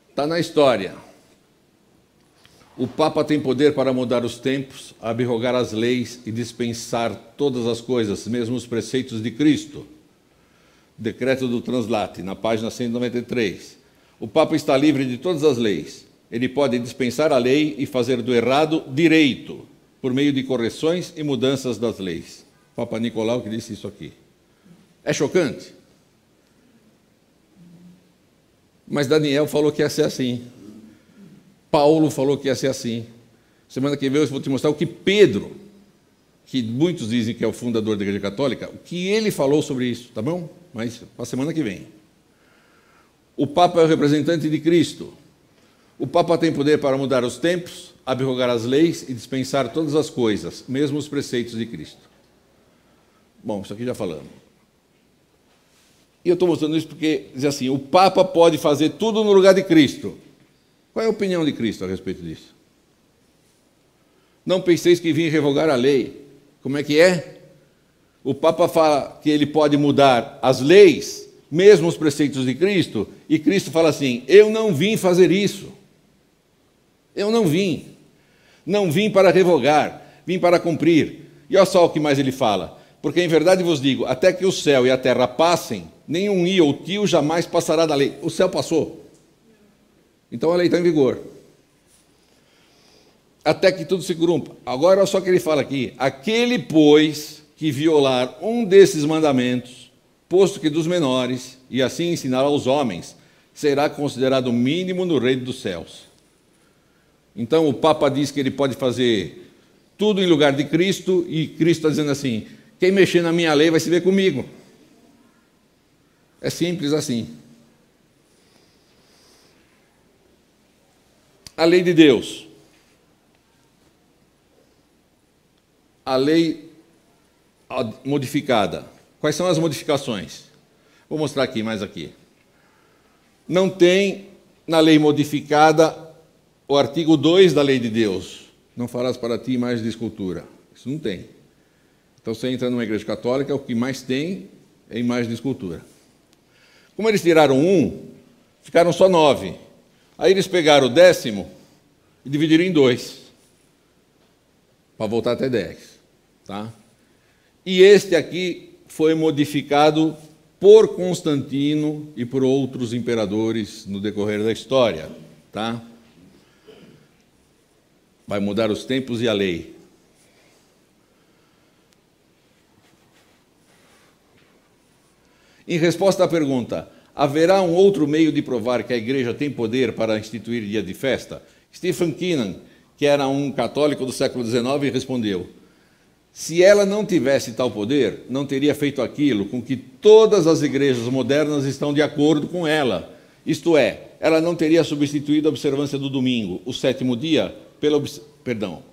Speaker 2: Está na história. O Papa tem poder para mudar os tempos, abrogar as leis e dispensar todas as coisas, mesmo os preceitos de Cristo. Decreto do Translate, na página 193. O Papa está livre de todas as leis. Ele pode dispensar a lei e fazer do errado direito, por meio de correções e mudanças das leis. Papa Nicolau que disse isso aqui. É chocante? Mas Daniel falou que ia ser assim. Paulo falou que ia ser assim. Semana que vem eu vou te mostrar o que Pedro, que muitos dizem que é o fundador da Igreja Católica, o que ele falou sobre isso, tá bom? Mas para a semana que vem. O Papa é o representante de Cristo. O Papa tem poder para mudar os tempos, abrogar as leis e dispensar todas as coisas, mesmo os preceitos de Cristo. Bom, isso aqui já falamos. E eu estou mostrando isso porque, diz assim, o Papa pode fazer tudo no lugar de Cristo. Qual é a opinião de Cristo a respeito disso? Não penseis que vim revogar a lei. Como é que é? O Papa fala que ele pode mudar as leis, mesmo os preceitos de Cristo, e Cristo fala assim, eu não vim fazer isso. Eu não vim. Não vim para revogar, vim para cumprir. E olha só o que mais ele fala. Porque em verdade vos digo, até que o céu e a terra passem, nenhum i ou tio jamais passará da lei. O céu passou. Então a lei está em vigor. Até que tudo se cumpra. Agora olha só o que ele fala aqui. Aquele, pois, que violar um desses mandamentos, posto que dos menores, e assim ensinar aos homens, será considerado mínimo no reino dos céus. Então o Papa diz que ele pode fazer tudo em lugar de Cristo, e Cristo está dizendo assim, quem mexer na minha lei vai se ver comigo. É simples assim. A lei de Deus. A lei modificada. Quais são as modificações? Vou mostrar aqui, mais aqui. Não tem na lei modificada o artigo 2 da lei de Deus. Não farás para ti imagens de escultura. Isso não tem. Então você entra numa igreja católica, o que mais tem é imagem de escultura. Como eles tiraram 1, ficaram só 9. Aí eles pegaram o 10º e dividiram em 2. Para voltar até 10. Tá? E este aqui foi modificado por Constantino e por outros imperadores no decorrer da história. Tá? Vai mudar os tempos e a lei. Em resposta à pergunta, haverá um outro meio de provar que a igreja tem poder para instituir dia de festa? Stephen Keenan, que era um católico do século XIX, respondeu, se ela não tivesse tal poder, não teria feito aquilo com que todas as igrejas modernas estão de acordo com ela. Isto é, ela não teria substituído a observância do domingo, o 7º dia,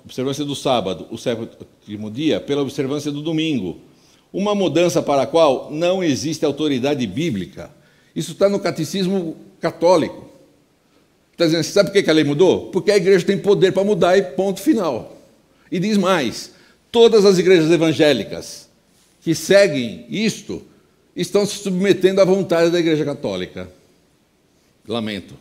Speaker 2: observância do sábado, o 7º dia, pela observância do domingo. Uma mudança para a qual não existe autoridade bíblica. Isso está no catecismo católico. Está dizendo, sabe por que a lei mudou? Porque a igreja tem poder para mudar e ponto final. E diz mais, todas as igrejas evangélicas que seguem isto estão se submetendo à vontade da igreja católica. Lamento.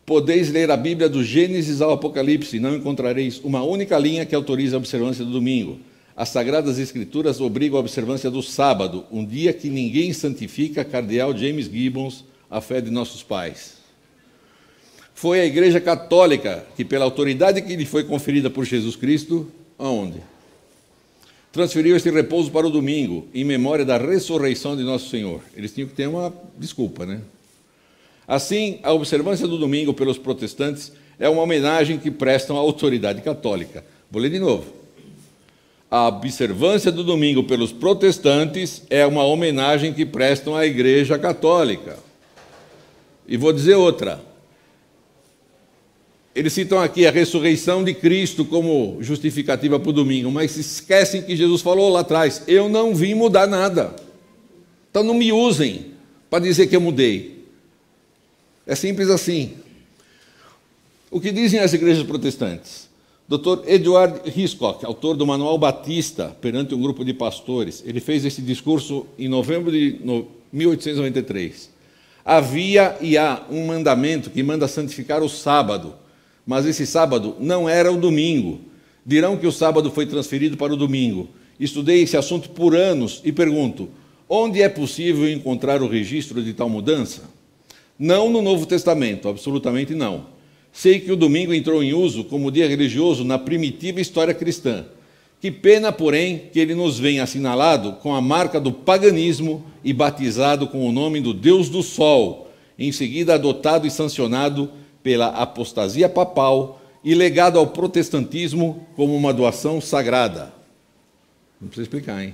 Speaker 2: Podeis ler a Bíblia do Gênesis ao Apocalipse, e não encontrareis uma única linha que autorize a observância do domingo. As Sagradas Escrituras obrigam a observância do sábado, um dia que ninguém santifica, cardeal James Gibbons, a fé de nossos pais. Foi a Igreja Católica que, pela autoridade que lhe foi conferida por Jesus Cristo, aonde? Transferiu este repouso para o domingo, em memória da ressurreição de nosso Senhor. Eles tinham que ter uma desculpa, né? Assim, a observância do domingo pelos protestantes é uma homenagem que prestam à autoridade católica. Vou ler de novo. A observância do domingo pelos protestantes é uma homenagem que prestam à Igreja Católica. E vou dizer outra. Eles citam aqui a ressurreição de Cristo como justificativa para o domingo, mas esquecem que Jesus falou lá atrás, eu não vim mudar nada. Então não me usem para dizer que eu mudei. É simples assim. O que dizem as igrejas protestantes? Dr. Edward Hiscock, autor do Manual Batista, perante um grupo de pastores, ele fez esse discurso em novembro de 1893. Havia e há um mandamento que manda santificar o sábado, mas esse sábado não era o domingo. Dirão que o sábado foi transferido para o domingo. Estudei esse assunto por anos e pergunto, onde é possível encontrar o registro de tal mudança? Não no Novo Testamento, absolutamente não. Sei que o domingo entrou em uso como dia religioso na primitiva história cristã. Que pena, porém, que ele nos venha assinalado com a marca do paganismo e batizado com o nome do Deus do Sol, em seguida adotado e sancionado pela apostasia papal e legado ao protestantismo como uma doação sagrada. Não precisa explicar, hein?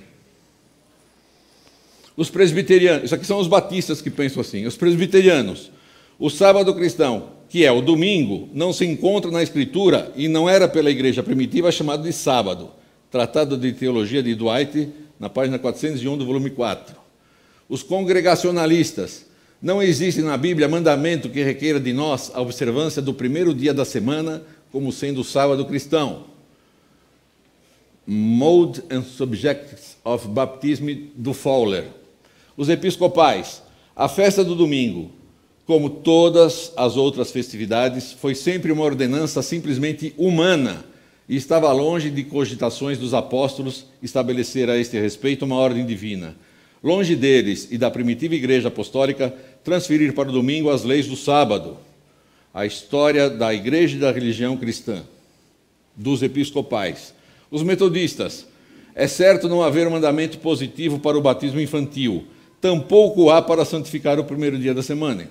Speaker 2: Os presbiterianos, isso aqui são os batistas que pensam assim, os presbiterianos. O sábado cristão, que é o domingo, não se encontra na Escritura e não era pela igreja primitiva chamado de sábado. Tratado de Teologia de Dwight, na página 401 do volume 4. Os congregacionalistas: não existe na Bíblia mandamento que requeira de nós a observância do primeiro dia da semana como sendo o sábado cristão. Mode and Subjects of Baptism, do Fowler. Os episcopais: a festa do domingo, como todas as outras festividades, foi sempre uma ordenança simplesmente humana e estava longe de cogitações dos apóstolos estabelecer a este respeito uma ordem divina. Longe deles e da primitiva igreja apostólica transferir para o domingo as leis do sábado. A história da igreja e da religião cristã. Dos episcopais: os metodistas: é certo não haver um mandamento positivo para o batismo infantil, tampouco há para santificar o primeiro dia da semana.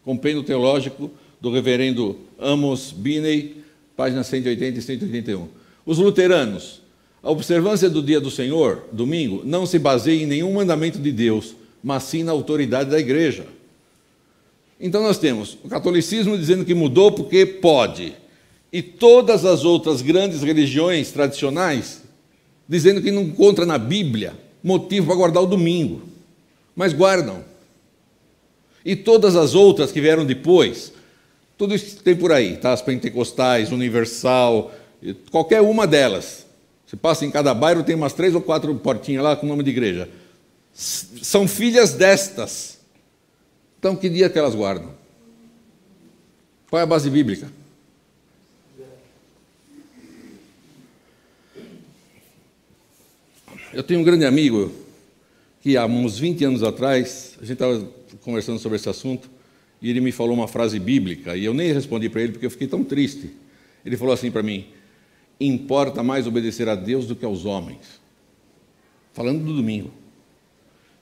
Speaker 2: Compêndio teológico do reverendo Amos Binney, páginas 180 e 181. Os luteranos: a observância do dia do Senhor, domingo, não se baseia em nenhum mandamento de Deus, mas sim na autoridade da igreja. Então nós temos o catolicismo dizendo que mudou porque pode, e todas as outras grandes religiões tradicionais dizendo que não encontra na Bíblia motivo para guardar o domingo, mas guardam. E todas as outras que vieram depois, tudo isso que tem por aí, tá? As pentecostais, universal, qualquer uma delas. Você passa em cada bairro, tem umas 3 ou 4 portinhas lá com o nome de igreja. São filhas destas. Então, que dia que elas guardam? Qual é a base bíblica? Eu tenho um grande amigo que há uns 20 anos atrás, a gente estava conversando sobre esse assunto, e ele me falou uma frase bíblica, e eu nem respondi para ele porque eu fiquei tão triste. Ele falou assim para mim: importa mais obedecer a Deus do que aos homens. Falando do domingo.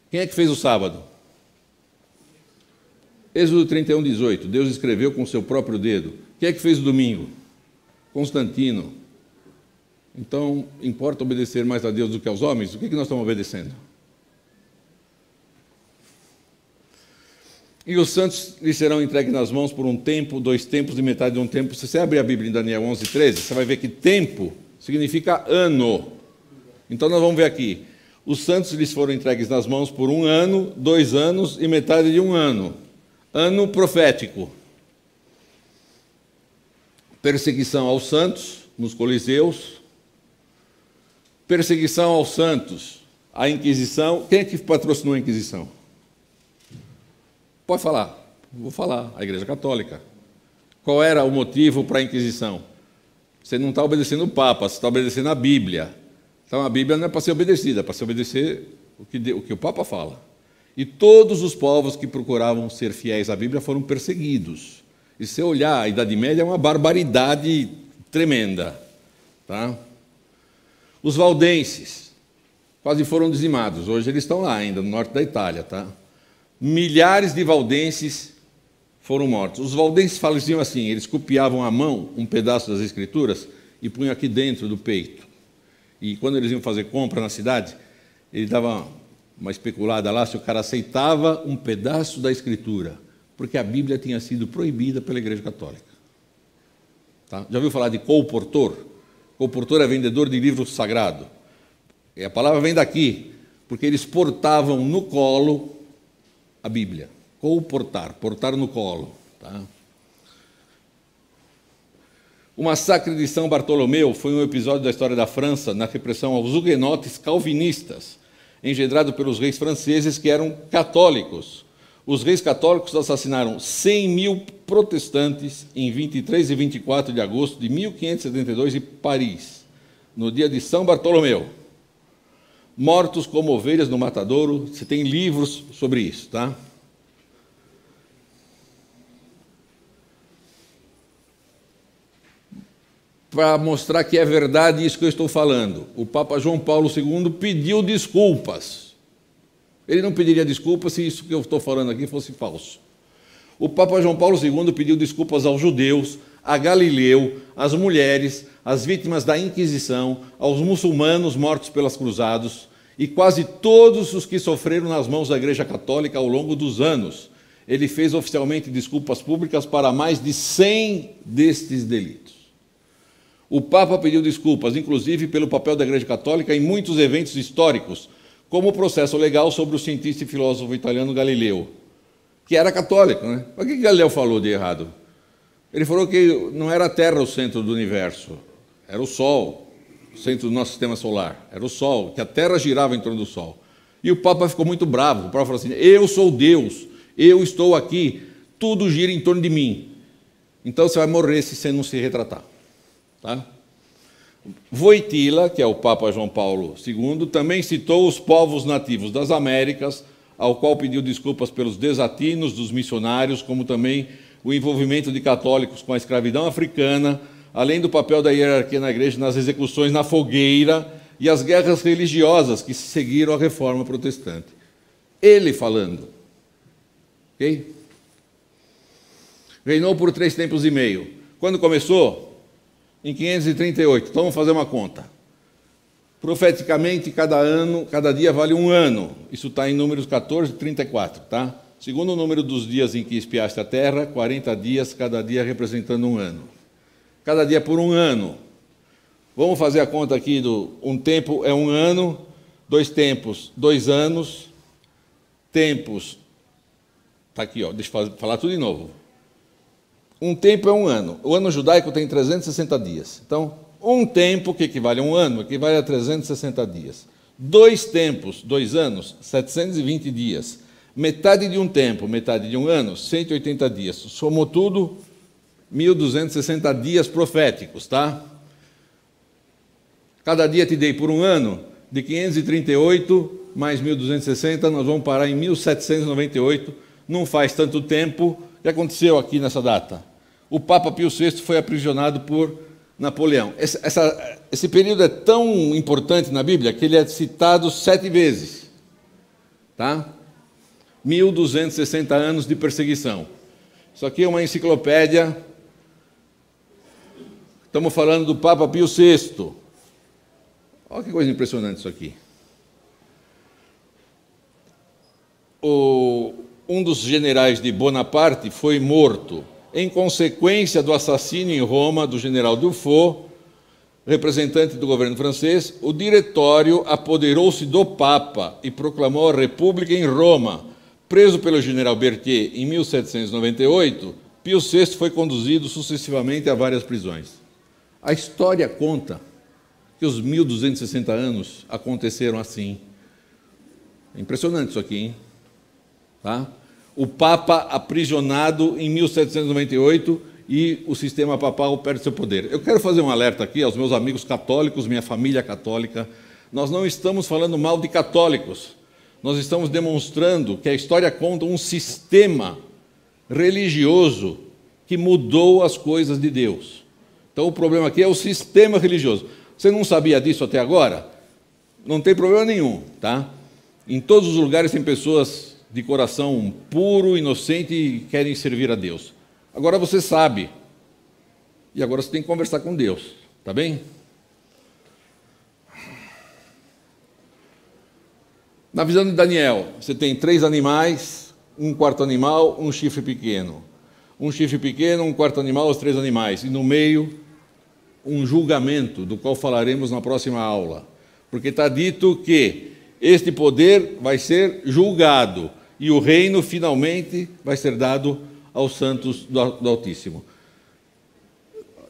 Speaker 2: Quem é que fez o sábado? Êxodo 31, 18. Deus escreveu com o seu próprio dedo. Quem é que fez o domingo? Constantino. Então, importa obedecer mais a Deus do que aos homens? O que nós estamos obedecendo? E os santos lhes serão entregues nas mãos por um tempo, 2 tempos e metade de um tempo. Se você abrir a Bíblia em Daniel 11, 13, você vai ver que tempo significa ano. Então nós vamos ver aqui. Os santos lhes foram entregues nas mãos por 1 ano, 2 anos e metade de 1 ano. Ano profético. Perseguição aos santos nos coliseus. Perseguição aos santos. A Inquisição. Quem é que patrocinou a Inquisição? Pode falar. Vou falar. A Igreja Católica. Qual era o motivo para a Inquisição? Você não está obedecendo o Papa, você está obedecendo a Bíblia. Então a Bíblia não é para ser obedecida, é para se obedecer o que o Papa fala. E todos os povos que procuravam ser fiéis à Bíblia foram perseguidos. E se você olhar, a Idade Média é uma barbaridade tremenda. Tá? Os valdenses quase foram dizimados. Hoje eles estão lá ainda, no norte da Itália. Tá? Milhares de valdenses foram mortos. Os valdenses faziam assim: eles copiavam à mão um pedaço das Escrituras e punham aqui dentro do peito. E quando eles iam fazer compra na cidade, ele dava uma especulada lá se o cara aceitava um pedaço da Escritura, porque a Bíblia tinha sido proibida pela Igreja Católica. Tá? Já ouviu falar de colportor? Colportor é vendedor de livro sagrado. E a palavra vem daqui, porque eles portavam no colo a Bíblia. Colportar, portar no colo. Tá? O massacre de São Bartolomeu foi um episódio da história da França na repressão aos huguenotes calvinistas, engendrado pelos reis franceses que eram católicos. Os reis católicos assassinaram 100 mil protestantes em 23 e 24 de agosto de 1572 em Paris, no dia de São Bartolomeu. Mortos como ovelhas no matadouro. Você tem livros sobre isso, tá? Para mostrar que é verdade isso que eu estou falando, o Papa João Paulo II pediu desculpas. Ele não pediria desculpas se isso que eu estou falando aqui fosse falso. O Papa João Paulo II pediu desculpas aos judeus, a Galileu, às mulheres, às vítimas da Inquisição, aos muçulmanos mortos pelas cruzadas e quase todos os que sofreram nas mãos da Igreja Católica ao longo dos anos. ele fez oficialmente desculpas públicas para mais de 100 destes delitos. O Papa pediu desculpas, inclusive, pelo papel da Igreja Católica em muitos eventos históricos, como o processo legal sobre o cientista e filósofo italiano Galileu, que era católico, né? Mas o que Galileu falou de errado? Ele falou que não era a Terra o centro do universo, era o Sol, o centro do nosso sistema solar, era o Sol, que a Terra girava em torno do Sol. E o Papa ficou muito bravo, o Papa falou assim, eu sou Deus, eu estou aqui, tudo gira em torno de mim. Então você vai morrer se você não se retratar. Tá? Wojtyla, que é o Papa João Paulo II, também citou os povos nativos das Américas, ao qual pediu desculpas pelos desatinos dos missionários, como também o envolvimento de católicos com a escravidão africana, além do papel da hierarquia na igreja nas execuções na fogueira e as guerras religiosas que seguiram a reforma protestante. Ele falando. Ok? Reinou por 3 tempos e meio. Quando começou? Em 538. Então vamos fazer uma conta. Profeticamente, cada dia vale 1 ano. Isso está em Números 14, 34, tá? Segundo o número dos dias em que espiaste a terra, 40 dias, cada dia representando 1 ano. Cada dia por 1 ano. Vamos fazer a conta aqui do um tempo é 1 ano, 2 tempos, 2 anos, tempos. Está aqui, ó, deixa eu falar tudo de novo. Um tempo é 1 ano. O ano judaico tem 360 dias. Então, um tempo, que equivale a 1 ano, equivale a 360 dias. 2 tempos, 2 anos, 720 dias. Metade de um tempo, metade de 1 ano, 180 dias. Somou tudo, 1.260 dias proféticos, tá? Cada dia te dei por 1 ano, de 538 mais 1.260, nós vamos parar em 1.798. Não faz tanto tempo. O que aconteceu aqui nessa data? O Papa Pio VI foi aprisionado por Napoleão. Esse período é tão importante na Bíblia que ele é citado 7 vezes. Tá? 1.260 anos de perseguição. Isso aqui é uma enciclopédia. Estamos falando do Papa Pio VI. Olha que coisa impressionante isso aqui. Um dos generais de Bonaparte foi morto em consequência do assassínio em Roma do general Dufault, representante do governo francês. O diretório apoderou-se do Papa e proclamou a República em Roma. Preso pelo general Berthier em 1798, Pio VI foi conduzido sucessivamente a várias prisões. A história conta que os 1.260 anos aconteceram assim. É impressionante isso aqui, hein? Tá? O Papa aprisionado em 1798 e o sistema papal perde seu poder. Eu quero fazer um alerta aqui aos meus amigos católicos, minha família católica. Nós não estamos falando mal de católicos. Nós estamos demonstrando que a história conta um sistema religioso que mudou as coisas de Deus. Então o problema aqui é o sistema religioso. Você não sabia disso até agora? Não tem problema nenhum, tá? Em todos os lugares tem pessoas de coração puro, inocente e querem servir a Deus. Agora você sabe. E agora você tem que conversar com Deus. Tá bem? Na visão de Daniel, você tem 3 animais, 1/4 animal, um chifre pequeno. Um chifre pequeno, 1/4 animal, os 3 animais. E no meio, um julgamento, do qual falaremos na próxima aula. Porque está dito que este poder vai ser julgado e o reino finalmente vai ser dado aos santos do Altíssimo.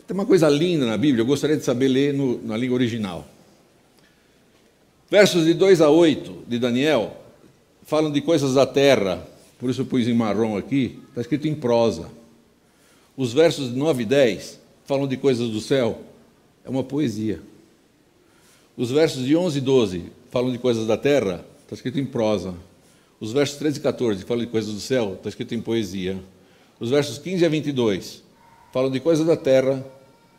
Speaker 2: Tem uma coisa linda na Bíblia, eu gostaria de saber ler na língua original. Versos de 2 a 8 de Daniel falam de coisas da terra, por isso eu pus em marrom aqui, está escrito em prosa. Os versos de 9 e 10 falam de coisas do céu, é uma poesia. Os versos de 11 e 12 falam de coisas da terra, está escrito em prosa. Os versos 13 e 14 falam de coisas do céu, está escrito em poesia. Os versos 15 a 22 falam de coisas da terra,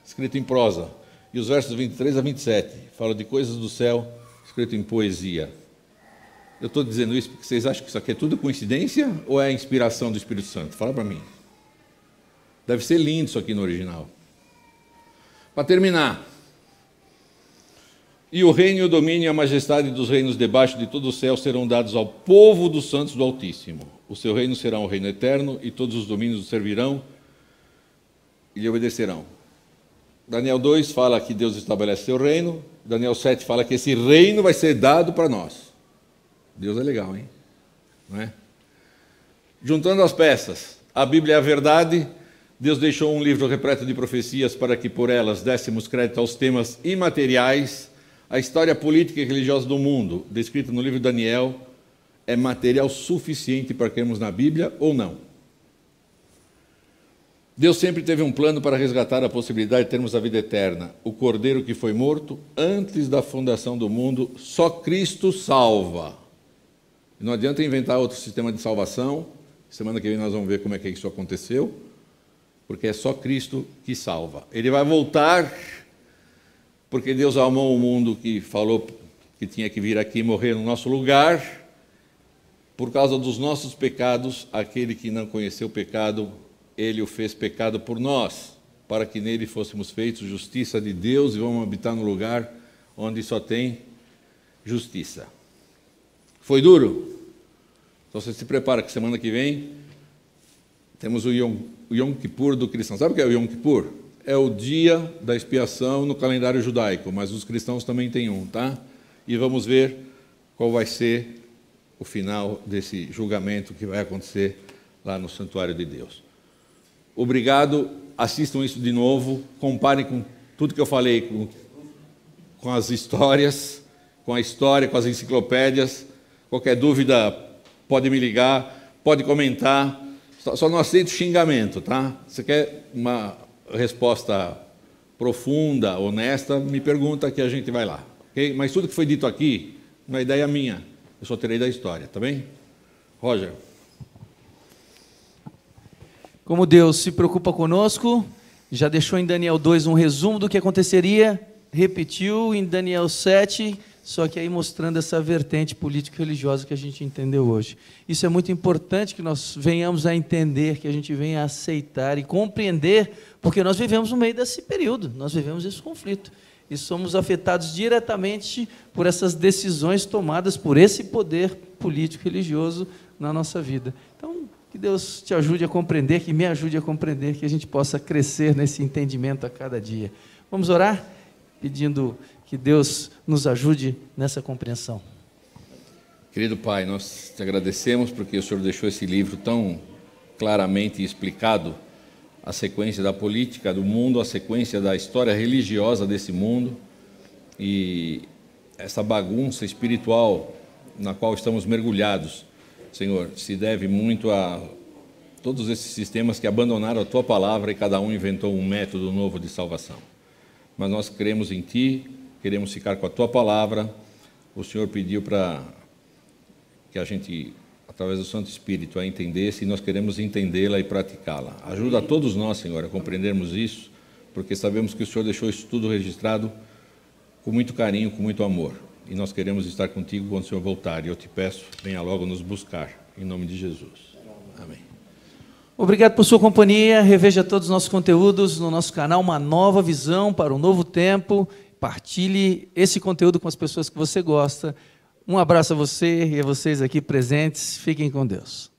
Speaker 2: escrito em prosa. E os versos 23 a 27 falam de coisas do céu, escrito em poesia. Eu estou dizendo isso porque vocês acham que isso aqui é tudo coincidência ou é a inspiração do Espírito Santo? Fala para mim. Deve ser lindo isso aqui no original. Para terminar. E o reino e o domínio e a majestade dos reinos debaixo de todo o céu serão dados ao povo dos santos do Altíssimo. O seu reino será um reino eterno e todos os domínios o servirão e lhe obedecerão. Daniel 2 fala que Deus estabelece seu reino. Daniel 7 fala que esse reino vai ser dado para nós. Deus é legal, hein? Não é? Juntando as peças, a Bíblia é a verdade. Deus deixou um livro repleto de profecias para que por elas dessemos crédito aos temas imateriais. A história política e religiosa do mundo, descrita no livro de Daniel, é material suficiente para crermos na Bíblia ou não? Deus sempre teve um plano para resgatar a possibilidade de termos a vida eterna. O Cordeiro que foi morto antes da fundação do mundo, só Cristo salva. Não adianta inventar outro sistema de salvação. Semana que vem nós vamos ver como é que isso aconteceu, porque é só Cristo que salva. Ele vai voltar, porque Deus amou o mundo que falou que tinha que vir aqui morrer no nosso lugar. Por causa dos nossos pecados, aquele que não conheceu o pecado, ele o fez pecado por nós, para que nele fôssemos feitos justiça de Deus e vamos habitar no lugar onde só tem justiça. Foi duro? Então você se prepara que semana que vem temos o Yom Kippur do cristão. Sabe o que é o Yom Kippur? É o dia da expiação no calendário judaico, mas os cristãos também têm um, tá? E vamos ver qual vai ser o final desse julgamento que vai acontecer lá no santuário de Deus. Obrigado, assistam isso de novo, comparem com tudo que eu falei, com as histórias, com a história, com as enciclopédias. Qualquer dúvida, pode me ligar, pode comentar, só não aceito xingamento, tá? Você quer uma resposta profunda, honesta, me pergunta que a gente vai lá, ok? Mas tudo que foi dito aqui, não é ideia minha, eu só terei da história, tá bem? Roger.
Speaker 1: Como Deus se preocupa conosco, já deixou em Daniel 2 um resumo do que aconteceria, repetiu em Daniel 7, só que aí mostrando essa vertente político-religiosa que a gente entendeu hoje. Isso é muito importante que nós venhamos a entender, que a gente venha a aceitar e compreender, porque nós vivemos no meio desse período, nós vivemos esse conflito. E somos afetados diretamente por essas decisões tomadas por esse poder político-religioso na nossa vida. Então, que Deus te ajude a compreender, que me ajude a compreender, que a gente possa crescer nesse entendimento a cada dia. Vamos orar? Pedindo que Deus nos ajude nessa compreensão.
Speaker 2: Querido Pai, nós te agradecemos porque o Senhor deixou esse livro tão claramente explicado, a sequência da política do mundo, a sequência da história religiosa desse mundo e essa bagunça espiritual na qual estamos mergulhados, Senhor, se deve muito a todos esses sistemas que abandonaram a Tua palavra e cada um inventou um método novo de salvação. Mas nós cremos em Ti, queremos ficar com a Tua palavra. O Senhor pediu para que a gente, através do Santo Espírito, a entendesse e nós queremos entendê-la e praticá-la. Ajuda a todos nós, Senhor, a compreendermos isso, porque sabemos que o Senhor deixou isso tudo registrado com muito carinho, com muito amor. E nós queremos estar contigo quando o Senhor voltar. E eu te peço, venha logo nos buscar, em nome de Jesus. Amém.
Speaker 1: Obrigado por sua companhia. Reveja todos os nossos conteúdos no nosso canal, Uma Nova Visão para um Novo Tempo. Partilhe esse conteúdo com as pessoas que você gosta. Um abraço a você e a vocês aqui presentes. Fiquem com Deus.